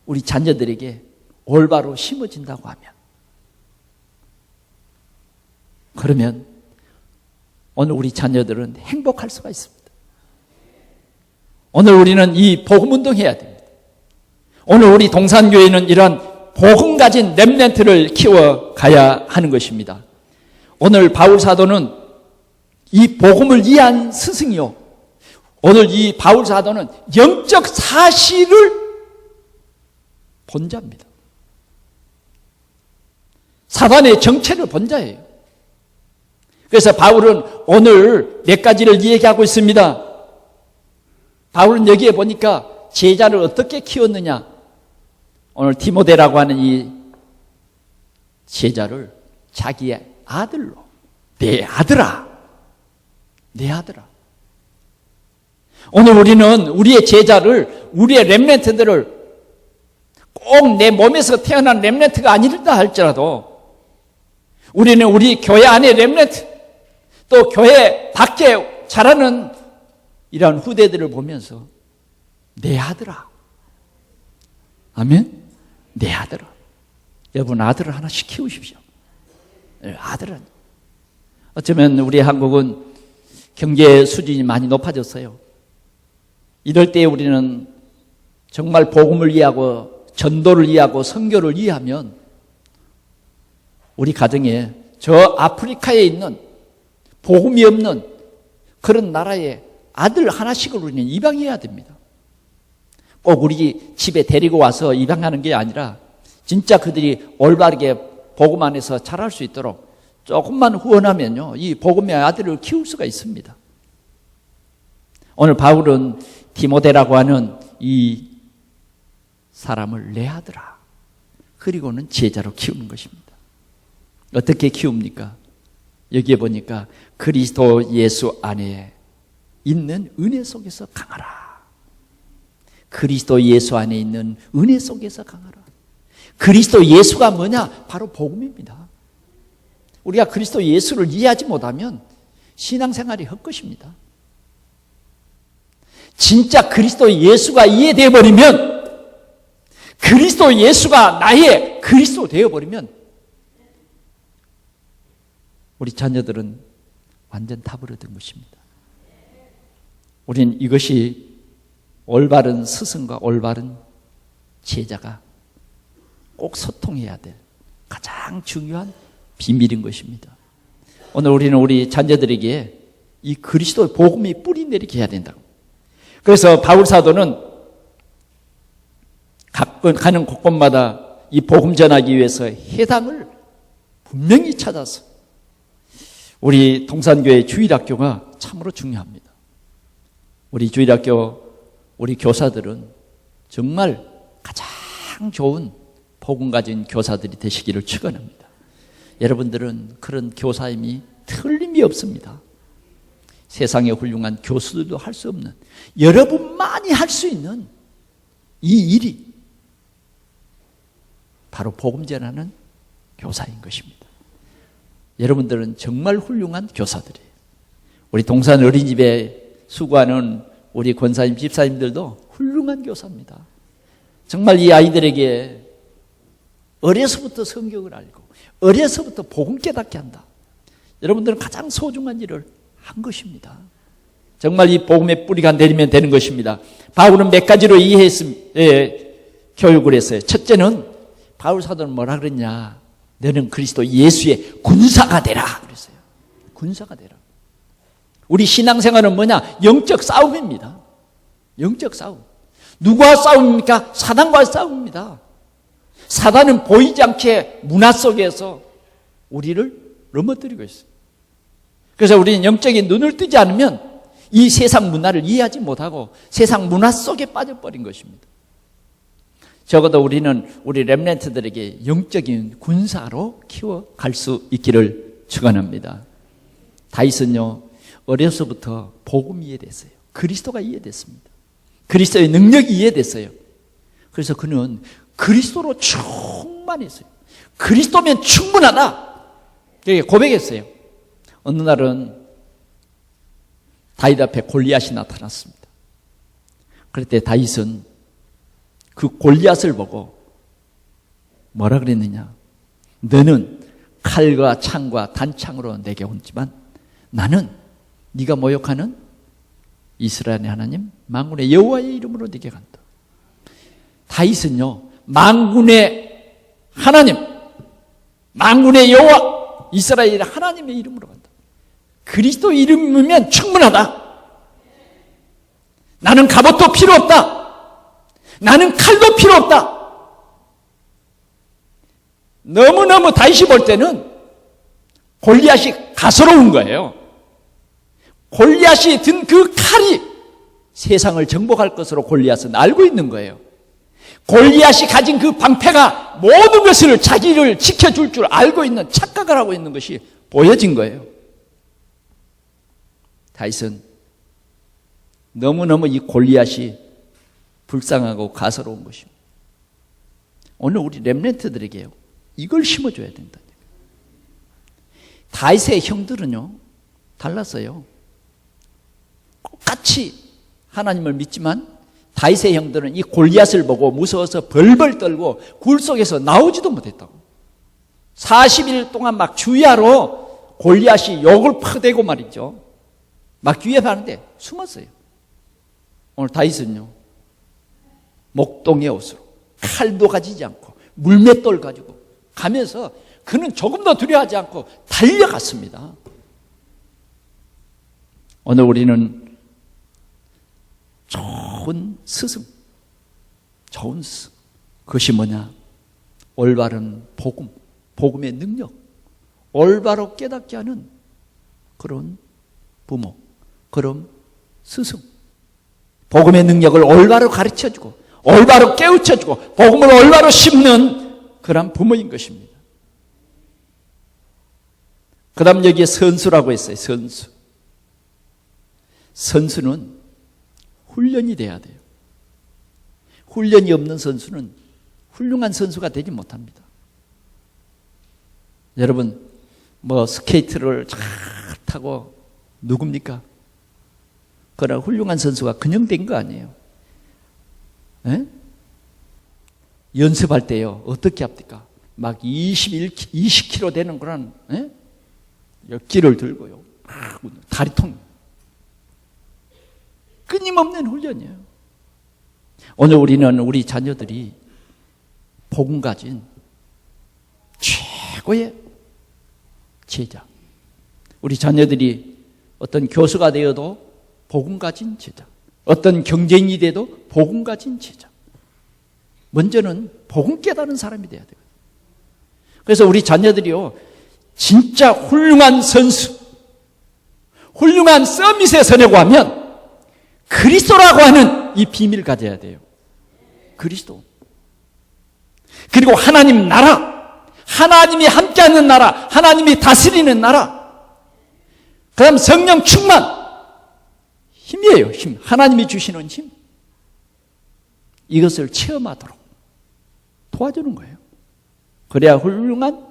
우리 자녀들에게 올바로 심어진다고 하면, 그러면 오늘 우리 자녀들은 행복할 수가 있습니다. 오늘 우리는 이 복음 운동해야 됩니다. 오늘 우리 동산교회는 이런 복음 가진 렘넌트를 키워가야 하는 것입니다. 오늘 바울 사도는 이 복음을 이해한 스승이요, 오늘 이 바울 사도는 영적 사실을 본 자입니다. 사단의 정체를 본 자예요. 그래서 바울은 오늘 몇 가지를 얘기하고 있습니다. 바울은 여기에 보니까 제자를 어떻게 키웠느냐, 오늘 디모데라고 하는 이 제자를 자기의 아들로, 내 아들아, 내 아들아. 오늘 우리는 우리의 제자를, 우리의 렘넌트들을 꼭 내 몸에서 태어난 렘넌트가 아니다 할지라도 우리는 우리 교회 안에 렘넌트, 또 교회 밖에 자라는 이러한 후대들을 보면서 내 아들아, 아멘? 내 아들아. 여러분, 아들을 하나씩 키우십시오. 아들은. 어쩌면 우리 한국은 경제 수준이 많이 높아졌어요. 이럴 때 우리는 정말 복음을 이해하고 전도를 이해하고 선교를 이해하면 우리 가정에 저 아프리카에 있는 복음이 없는 그런 나라의 아들 하나씩을 우리는 입양해야 됩니다. 꼭 우리 집에 데리고 와서 입양하는 게 아니라 진짜 그들이 올바르게 복음 안에서 자랄 수 있도록 조금만 후원하면요, 이 복음의 아들을 키울 수가 있습니다. 오늘 바울은 디모데라고 하는 이 사람을 내 아들아, 그리고는 제자로 키우는 것입니다. 어떻게 키웁니까? 여기에 보니까 그리스도 예수 안에 있는 은혜 속에서 강하라. 그리스도 예수 안에 있는 은혜 속에서 강하라. 그리스도 예수가 뭐냐? 바로 복음입니다. 우리가 그리스도 예수를 이해하지 못하면 신앙생활이 헛것입니다. 진짜 그리스도 예수가 이해되어 버리면, 그리스도 예수가 나의 그리스도 되어버리면 우리 자녀들은 완전 답을 얻은 것입니다. 우리는 이것이 올바른 스승과 올바른 제자가 꼭 소통해야 될 가장 중요한 비밀인 것입니다. 오늘 우리는 우리 자녀들에게 이 그리스도의 복음이 뿌리 내리게 해야 된다고. 그래서 바울 사도는 가는 곳곳마다 이 복음 전하기 위해서 해당을 분명히 찾아서 우리 동산교회 주일학교가 참으로 중요합니다. 우리 주일학교 우리 교사들은 정말 가장 좋은 복음 가진 교사들이 되시기를 축원합니다. 여러분들은 그런 교사임이 틀림이 없습니다. 세상에 훌륭한 교수들도 할 수 없는, 여러분만이 할 수 있는 이 일이 바로 복음 전하는 교사인 것입니다. 여러분들은 정말 훌륭한 교사들이에요. 우리 동산 어린이집에 수고하는 우리 권사님, 집사님들도 훌륭한 교사입니다. 정말 이 아이들에게 어려서부터 성경을 알고 어려서부터 복음 깨닫게 한다. 여러분들은 가장 소중한 일을 한 것입니다. 정말 이 복음의 뿌리가 내리면 되는 것입니다. 바울은 몇 가지로 교육을 했어요. 첫째는 바울 사도는 뭐라 그랬냐? 너는 그리스도 예수의 군사가 되라 그랬어요. 군사가 되라. 우리 신앙생활은 뭐냐? 영적 싸움입니다. 영적 싸움. 누구와 싸움입니까? 사단과 싸움입니다. 사단은 보이지 않게 문화 속에서 우리를 넘어뜨리고 있어요. 그래서 우리는 영적인 눈을 뜨지 않으면 이 세상 문화를 이해하지 못하고 세상 문화 속에 빠져버린 것입니다. 적어도 우리는 우리 렘넌트들에게 영적인 군사로 키워갈 수 있기를 축원합니다. 다윗은요, 어려서부터 복음이 이해됐어요. 그리스도가 이해됐습니다. 그리스도의 능력이 이해됐어요. 그래서 그는 그리스도로 충만했어요. 그리스도면 충분하다 이렇게 고백했어요. 어느 날은 다윗 앞에 골리앗이 나타났습니다. 그럴 때 다윗은 그 골리앗을 보고 뭐라 그랬느냐? 너는 칼과 창과 단창으로 내게 온지만 나는 네가 모욕하는 이스라엘의 하나님 만군의 여호와의 이름으로 네게 간다. 다윗은요, 만군의 하나님, 만군의 여호와 이스라엘의 하나님의 이름으로 간다. 그리스도 이름이면 충분하다. 나는 갑옷도 필요 없다. 나는 칼도 필요 없다. 너무너무 다윗이 볼 때는 골리앗이 가소로운 거예요. 골리앗이 든 그 칼이 세상을 정복할 것으로 골리앗은 알고 있는 거예요. 골리앗이 가진 그 방패가 모든 것을 자기를 지켜줄 줄 알고 있는 착각을 하고 있는 것이 보여진 거예요. 다윗은 너무너무 이 골리앗이 불쌍하고 가소로운 것입니다. 오늘 우리 렘넌트들에게요, 이걸 심어줘야 된다. 다윗의 형들은요, 달랐어요. 똑같이 하나님을 믿지만 다윗의 형들은 이 골리앗을 보고 무서워서 벌벌 떨고 굴 속에서 나오지도 못했다고. 40일 동안 막 주야로 골리앗이 욕을 퍼대고 말이죠. 막 유협하는데 숨었어요. 오늘 다윗은요, 목동의 옷으로 칼도 가지지 않고 물맷돌 가지고 가면서 그는 조금도 두려워하지 않고 달려갔습니다. 오늘 우리는 좋은 스승, 좋은 스승, 그것이 뭐냐? 올바른 복음, 복음의 능력, 올바로 깨닫게 하는 그런 부모, 그런 스승, 복음의 능력을 올바로 가르쳐주고 올바로 깨우쳐주고 복음을 올바로 심는 그런 부모인 것입니다. 그 다음 여기에 선수라고 했어요. 선수. 선수는 훈련이 돼야 돼요. 훈련이 없는 선수는 훌륭한 선수가 되지 못합니다. 여러분, 뭐 스케이트를 잘 타고 누굽니까? 그러나 훌륭한 선수가 그냥 된 거 아니에요. 에? 연습할 때요, 어떻게 합니까? 막 20kg 되는 그런 역기를 들고요, 다리통, 끊임없는 훈련이에요. 오늘 우리는 우리 자녀들이 복음 가진 최고의 제자, 우리 자녀들이 어떤 교수가 되어도 복음 가진 제자, 어떤 경쟁이 돼도 복음 가진 제자. 먼저는 복음 깨달은 사람이 돼야 돼요. 그래서 우리 자녀들이요, 진짜 훌륭한 선수, 훌륭한 서밋에 서려고 하면 그리스도라고 하는 이 비밀을 가져야 돼요. 그리스도. 그리고 하나님 나라, 하나님이 함께하는 나라, 하나님이 다스리는 나라, 그 다음 성령 충만, 힘이에요. 힘. 하나님이 주시는 힘. 이것을 체험하도록 도와주는 거예요. 그래야 훌륭한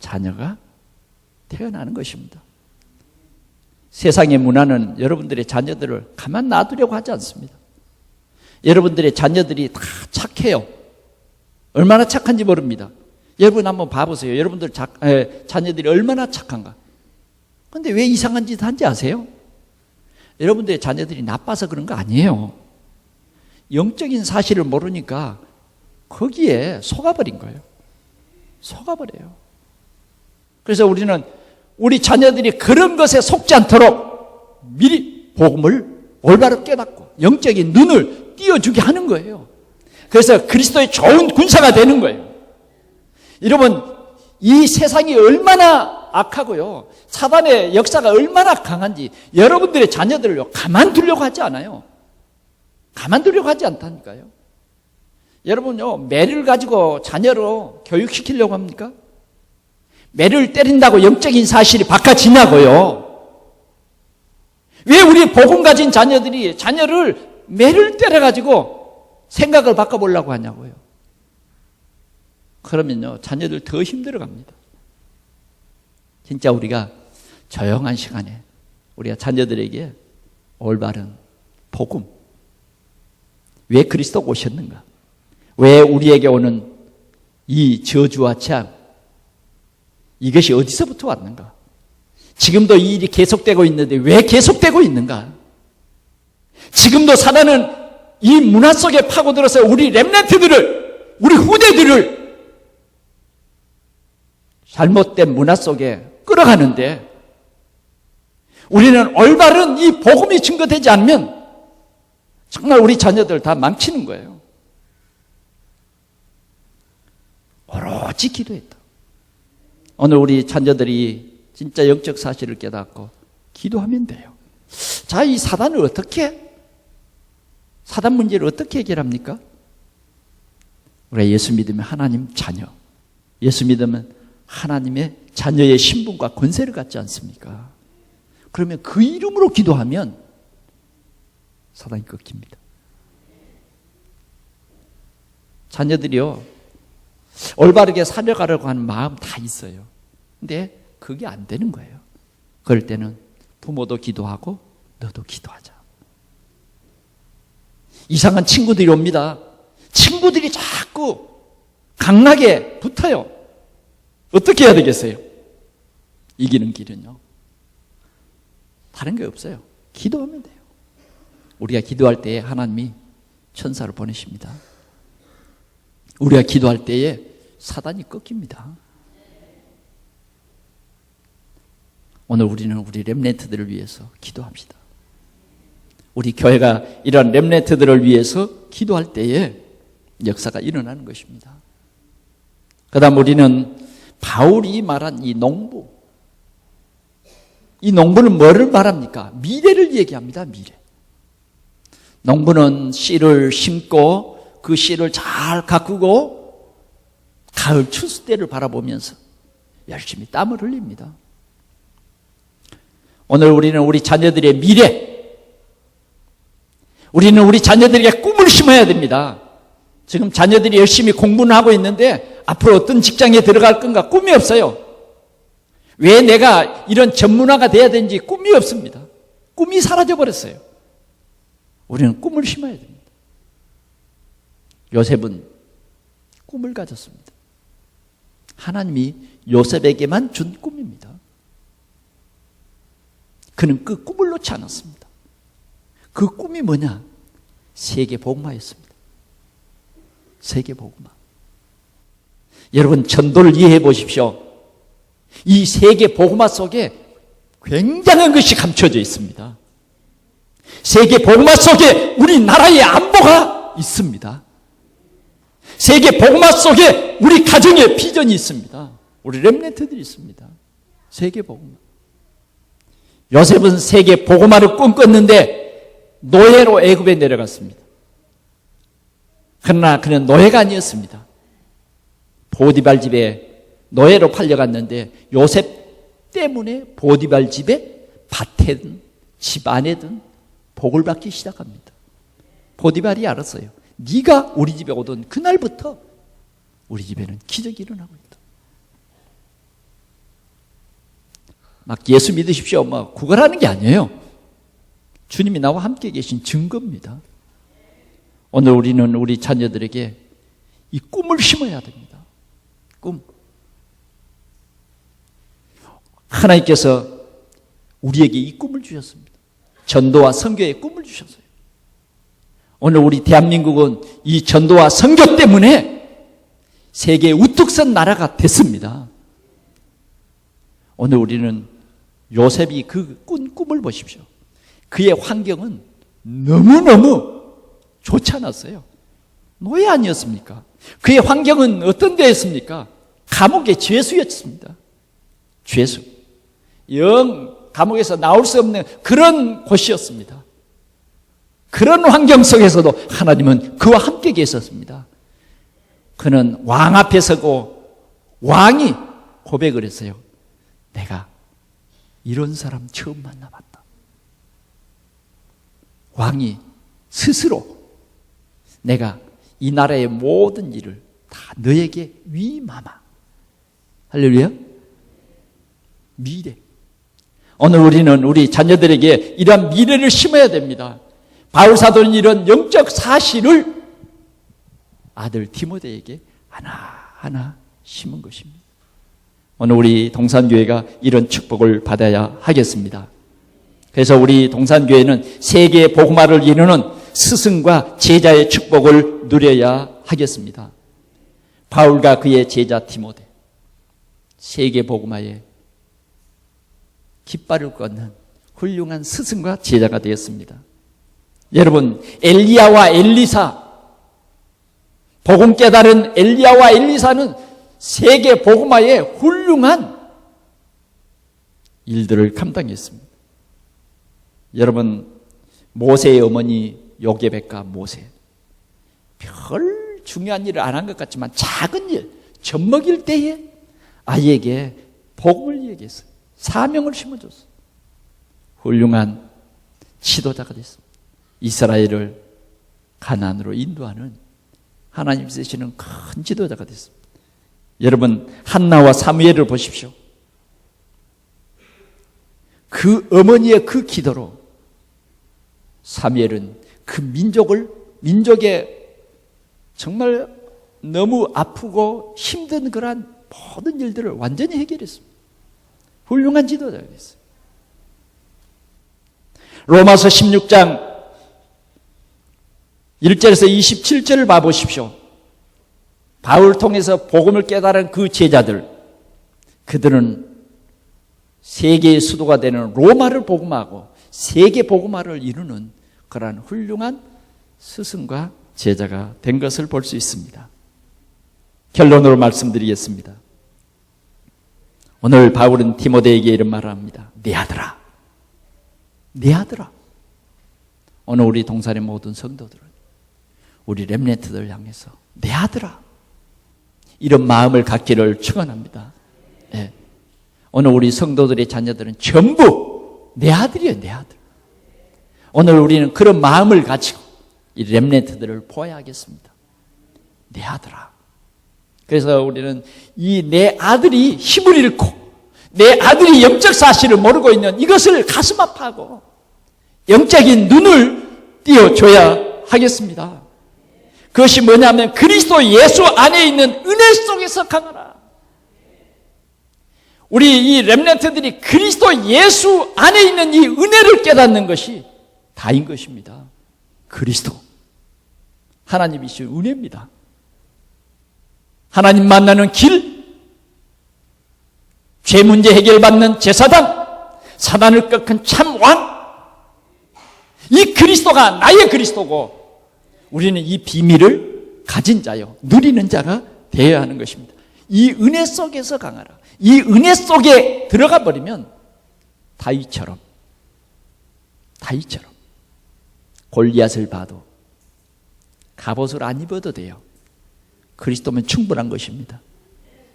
자녀가 태어나는 것입니다. 세상의 문화는 여러분들의 자녀들을 가만 놔두려고 하지 않습니다. 여러분들의 자녀들이 다 착해요. 얼마나 착한지 모릅니다. 여러분 한번 봐보세요. 여러분들 자녀들이 얼마나 착한가. 그런데 왜 이상한 짓 한지 아세요? 여러분들의 자녀들이 나빠서 그런 거 아니에요. 영적인 사실을 모르니까 거기에 속아버린 거예요. 속아버려요. 그래서 우리는 우리 자녀들이 그런 것에 속지 않도록 미리 복음을 올바로 깨닫고 영적인 눈을 띄워주게 하는 거예요. 그래서 그리스도의 좋은 군사가 되는 거예요. 여러분, 이 세상이 얼마나 악하고요, 사단의 역사가 얼마나 강한지 여러분들의 자녀들을요 가만두려고 하지 않아요. 가만두려고 하지 않다니까요. 여러분요, 매를 가지고 자녀로 교육시키려고 합니까? 매를 때린다고 영적인 사실이 바꿔지냐고요. 왜 우리 복음 가진 자녀들이 자녀를 매를 때려가지고 생각을 바꿔보려고 하냐고요. 그러면요, 자녀들 더 힘들어갑니다. 진짜 우리가 조용한 시간에 우리가 자녀들에게 올바른 복음, 왜 그리스도가 오셨는가, 왜 우리에게 오는 이 저주와 재앙, 이것이 어디서부터 왔는가, 지금도 이 일이 계속되고 있는데 왜 계속되고 있는가, 지금도 사단은 이 문화 속에 파고들어서 우리 렘넌트들을, 우리 후대들을 잘못된 문화 속에 끌어가는데, 우리는 올바른 이 복음이 증거되지 않으면 정말 우리 자녀들 다 망치는 거예요. 오로지 기도했다. 오늘 우리 자녀들이 진짜 영적 사실을 깨닫고 기도하면 돼요. 자, 이 사단 문제를 어떻게 해결합니까? 우리가 예수 믿으면 하나님 자녀, 예수 믿으면 하나님의 자녀의 신분과 권세를 갖지 않습니까? 그러면 그 이름으로 기도하면 사단이 꺾입니다. 자녀들이요, 올바르게 살려가려고 하는 마음 다 있어요. 근데 그게 안 되는 거예요. 그럴 때는 부모도 기도하고 너도 기도하자. 이상한 친구들이 옵니다. 친구들이 자꾸 강하게 붙어요. 어떻게 해야 되겠어요? 이기는 길은요, 다른 게 없어요. 기도하면 돼요. 우리가 기도할 때에 하나님이 천사를 보내십니다. 우리가 기도할 때에 사단이 꺾입니다. 오늘 우리는 우리 렘넌트들을 위해서 기도합시다. 우리 교회가 이런 렘넌트들을 위해서 기도할 때에 역사가 일어나는 것입니다. 그 다음 우리는 바울이 말한 이 농부, 이 농부는 뭐를 말합니까? 미래를 얘기합니다. 미래. 농부는 씨를 심고 그 씨를 잘 가꾸고 가을 추수 때를 바라보면서 열심히 땀을 흘립니다. 오늘 우리는 우리 자녀들의 미래, 우리는 우리 자녀들에게 꿈을 심어야 됩니다. 지금 자녀들이 열심히 공부는 하고 있는데 앞으로 어떤 직장에 들어갈 건가 꿈이 없어요. 왜 내가 이런 전문화가 돼야 되는지 꿈이 없습니다. 꿈이 사라져버렸어요. 우리는 꿈을 심어야 됩니다. 요셉은 꿈을 가졌습니다. 하나님이 요셉에게만 준 꿈입니다. 그는 그 꿈을 놓지 않았습니다. 그 꿈이 뭐냐? 세계 복음화였습니다. 세계 복음화. 여러분, 전도를 이해해 보십시오. 이 세계 복음화 속에 굉장한 것이 감춰져 있습니다. 세계 복음화 속에 우리나라의 안보가 있습니다. 세계 복음화 속에 우리 가정의 비전이 있습니다. 우리 렘넌트들이 있습니다. 세계 복음화. 요셉은 세계 복음화를 꿈꿨는데 노예로 애굽에 내려갔습니다. 그러나 그는 노예가 아니었습니다. 보디발 집에 노예로 팔려갔는데 요셉 때문에 보디발 집에 밭에든 집 안에든 복을 받기 시작합니다. 보디발이 알았어요. 네가 우리 집에 오던 그날부터 우리 집에는 기적이 일어나고 있다. 막 예수 믿으십시오 막 구걸하는 게 아니에요. 주님이 나와 함께 계신 증거입니다. 오늘 우리는 우리 자녀들에게 이 꿈을 심어야 됩니다. 꿈. 하나님께서 우리에게 이 꿈을 주셨습니다. 전도와 선교의 꿈을 주셨어요. 오늘 우리 대한민국은 이 전도와 선교 때문에 세계의 우뚝 선 나라가 됐습니다. 오늘 우리는 요셉이 그 꿈을 보십시오. 그의 환경은 너무너무 좋지 않았어요. 노예 아니었습니까? 그의 환경은 어떤 데였습니까? 감옥의 죄수였습니다. 죄수. 영 감옥에서 나올 수 없는 그런 곳이었습니다. 그런 환경 속에서도 하나님은 그와 함께 계셨습니다. 그는 왕 앞에 서고 왕이 고백을 했어요. 내가 이런 사람 처음 만나봤다. 왕이 스스로 내가 이 나라의 모든 일을 다 너에게 위임하마. 할렐루야. 미래. 오늘 우리는 우리 자녀들에게 이러한 미래를 심어야 됩니다. 바울 사도는 이런 영적 사실을 아들 디모데에게 하나하나 심은 것입니다. 오늘 우리 동산교회가 이런 축복을 받아야 하겠습니다. 그래서 우리 동산교회는 세계 복음화를 이루는 스승과 제자의 축복을 누려야 하겠습니다. 바울과 그의 제자 디모데, 세계 복음화의 깃발을 꽂는 훌륭한 스승과 제자가 되었습니다. 여러분, 엘리야와 엘리사, 복음 깨달은 엘리야와 엘리사는 세계 복음화의 훌륭한 일들을 감당했습니다. 여러분, 모세의 어머니 요게벳과 모세, 별 중요한 일을 안 한 것 같지만 작은 일, 젖 먹일 때에 아이에게 복음을 얘기했어요. 사명을 심어줬어요. 훌륭한 지도자가 됐습니다. 이스라엘을 가나안으로 인도하는 하나님 쓰시는 큰 지도자가 됐습니다. 여러분, 한나와 사무엘을 보십시오. 그 어머니의 그 기도로 사무엘은 그 민족의 정말 너무 아프고 힘든 그러한 모든 일들을 완전히 해결했습니다. 훌륭한 지도자가 됐어요. 로마서 16장 1절에서 27절을 봐보십시오. 바울 통해서 복음을 깨달은 그 제자들, 그들은 세계의 수도가 되는 로마를 복음하고 세계 복음화를 이루는 그러한 훌륭한 스승과 제자가 된 것을 볼 수 있습니다. 결론으로 말씀드리겠습니다. 오늘 바울은 디모데에게 이런 말을 합니다. 내 아들아, 내 아들아. 오늘 우리 동산의 모든 성도들은 우리 렘넌트들 향해서 내 아들아, 이런 마음을 갖기를 축원합니다. 네. 오늘 우리 성도들의 자녀들은 전부 내 아들이에요, 내 아들. 오늘 우리는 그런 마음을 가지고 이 렘넌트들을 보아야 하겠습니다. 내 아들아. 그래서 우리는 이 내 아들이 힘을 잃고 내 아들이 영적 사실을 모르고 있는 이것을 가슴 아파하고 영적인 눈을 띄워줘야 하겠습니다. 그것이 뭐냐면 그리스도 예수 안에 있는 은혜 속에서 강하라. 우리 이 렘넌트들이 그리스도 예수 안에 있는 이 은혜를 깨닫는 것이 다인 것입니다. 그리스도, 하나님이신 은혜입니다. 하나님 만나는 길, 죄 문제 해결받는 제사장, 사단을 꺾은 참 왕, 이 그리스도가 나의 그리스도고 우리는 이 비밀을 가진 자요, 누리는 자가 되어야 하는 것입니다. 이 은혜 속에서 강하라. 이 은혜 속에 들어가 버리면 다윗처럼 골리앗을 봐도 갑옷을 안 입어도 돼요. 그리스도면 충분한 것입니다.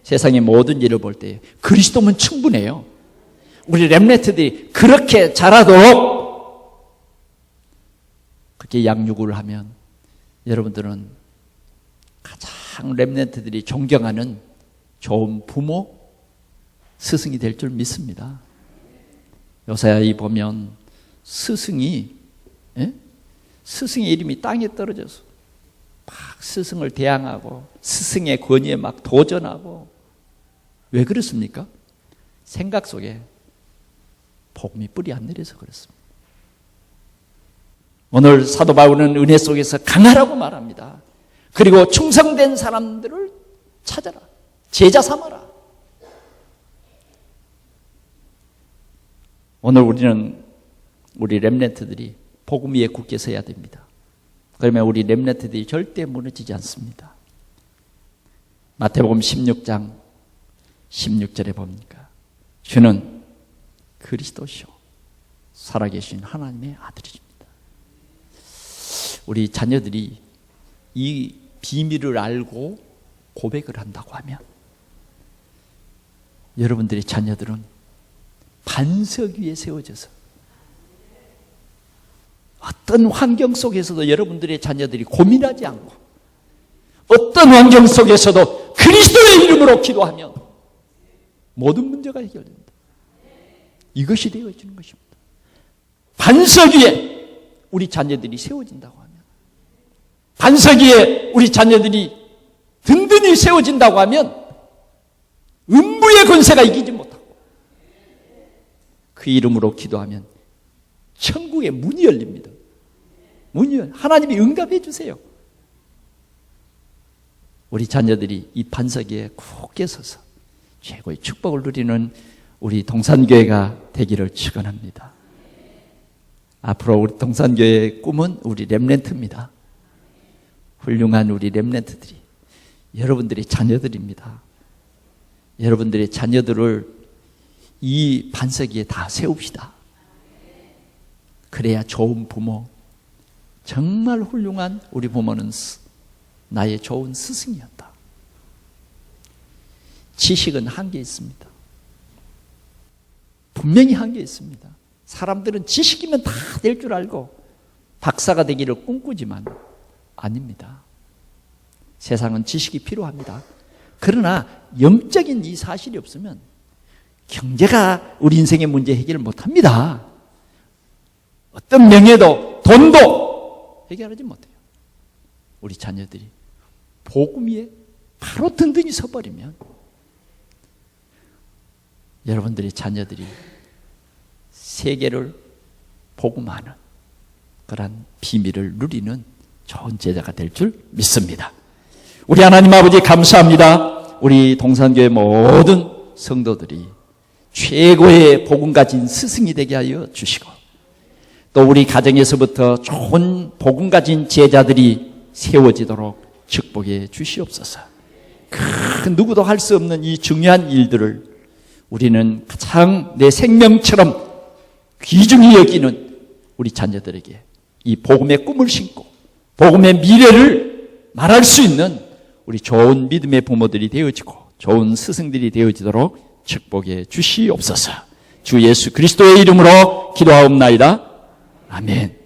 세상의 모든 일을 볼 때 그리스도면 충분해요. 우리 렘넌트들이 그렇게 자라도록 그렇게 양육을 하면 여러분들은 가장 렘넌트들이 존경하는 좋은 부모, 스승이 될 줄 믿습니다. 요사야에 보면 스승의 이름이 땅에 떨어져서 막 스승을 대항하고 스승의 권위에 막 도전하고, 왜 그렇습니까? 생각 속에 복음이 뿌리 안 내려서 그렇습니다. 오늘 사도 바울은 은혜 속에서 강하라고 말합니다. 그리고 충성된 사람들을 찾아라. 제자 삼아라. 오늘 우리는 우리 렘넌트들이 복음 위에 굳게 서야 됩니다. 그러면 우리 렘넌트들이 절대 무너지지 않습니다. 마태복음 16장 16절에 봅니까? 주는 그리스도시요 살아계신 하나님의 아들이십니다. 우리 자녀들이 이 비밀을 알고 고백을 한다고 하면 여러분들의 자녀들은 반석 위에 세워져서 어떤 환경 속에서도 여러분들의 자녀들이 고민하지 않고, 어떤 환경 속에서도 그리스도의 이름으로 기도하면 모든 문제가 해결됩니다. 이것이 되어지는 것입니다. 반석 위에 우리 자녀들이 세워진다고 하면, 반석 위에 우리 자녀들이 든든히 세워진다고 하면 음부의 권세가 이기지 못하고, 그 이름으로 기도하면 천국의 문이 열립니다. 하나님이 응답해 주세요. 우리 자녀들이 이 반석 위에 굳게 서서 최고의 축복을 누리는 우리 동산교회가 되기를 축원합니다. 앞으로 우리 동산교회의 꿈은 우리 렘넌트입니다. 훌륭한 우리 렘넌트들이 여러분들의 자녀들입니다. 여러분들의 자녀들을 이 반석 위에 다 세웁시다. 그래야 좋은 부모, 정말 훌륭한 우리 부모는 나의 좋은 스승이었다. 지식은 한계 있습니다. 분명히 한계 있습니다. 사람들은 지식이면 다 될 줄 알고 박사가 되기를 꿈꾸지만 아닙니다. 세상은 지식이 필요합니다. 그러나 영적인 이 사실이 없으면 경제가 우리 인생의 문제 해결을 못합니다. 어떤 명예도 돈도 해결하지 못해요. 우리 자녀들이 복음 위에 바로 든든히 서버리면 여러분들의 자녀들이 세계를 복음하는 그런 비밀을 누리는 좋은 제자가 될 줄 믿습니다. 우리 하나님 아버지 감사합니다. 우리 동산교회 모든 성도들이 최고의 복음 가진 스승이 되게 하여 주시고, 또 우리 가정에서부터 좋은 복음 가진 제자들이 세워지도록 축복해 주시옵소서. 그 누구도 할 수 없는 이 중요한 일들을 우리는 가장 내 생명처럼 귀중히 여기는 우리 자녀들에게 이 복음의 꿈을 심고 복음의 미래를 말할 수 있는 우리 좋은 믿음의 부모들이 되어지고 좋은 스승들이 되어지도록 축복해 주시옵소서. 주 예수 그리스도의 이름으로 기도하옵나이다. 아멘.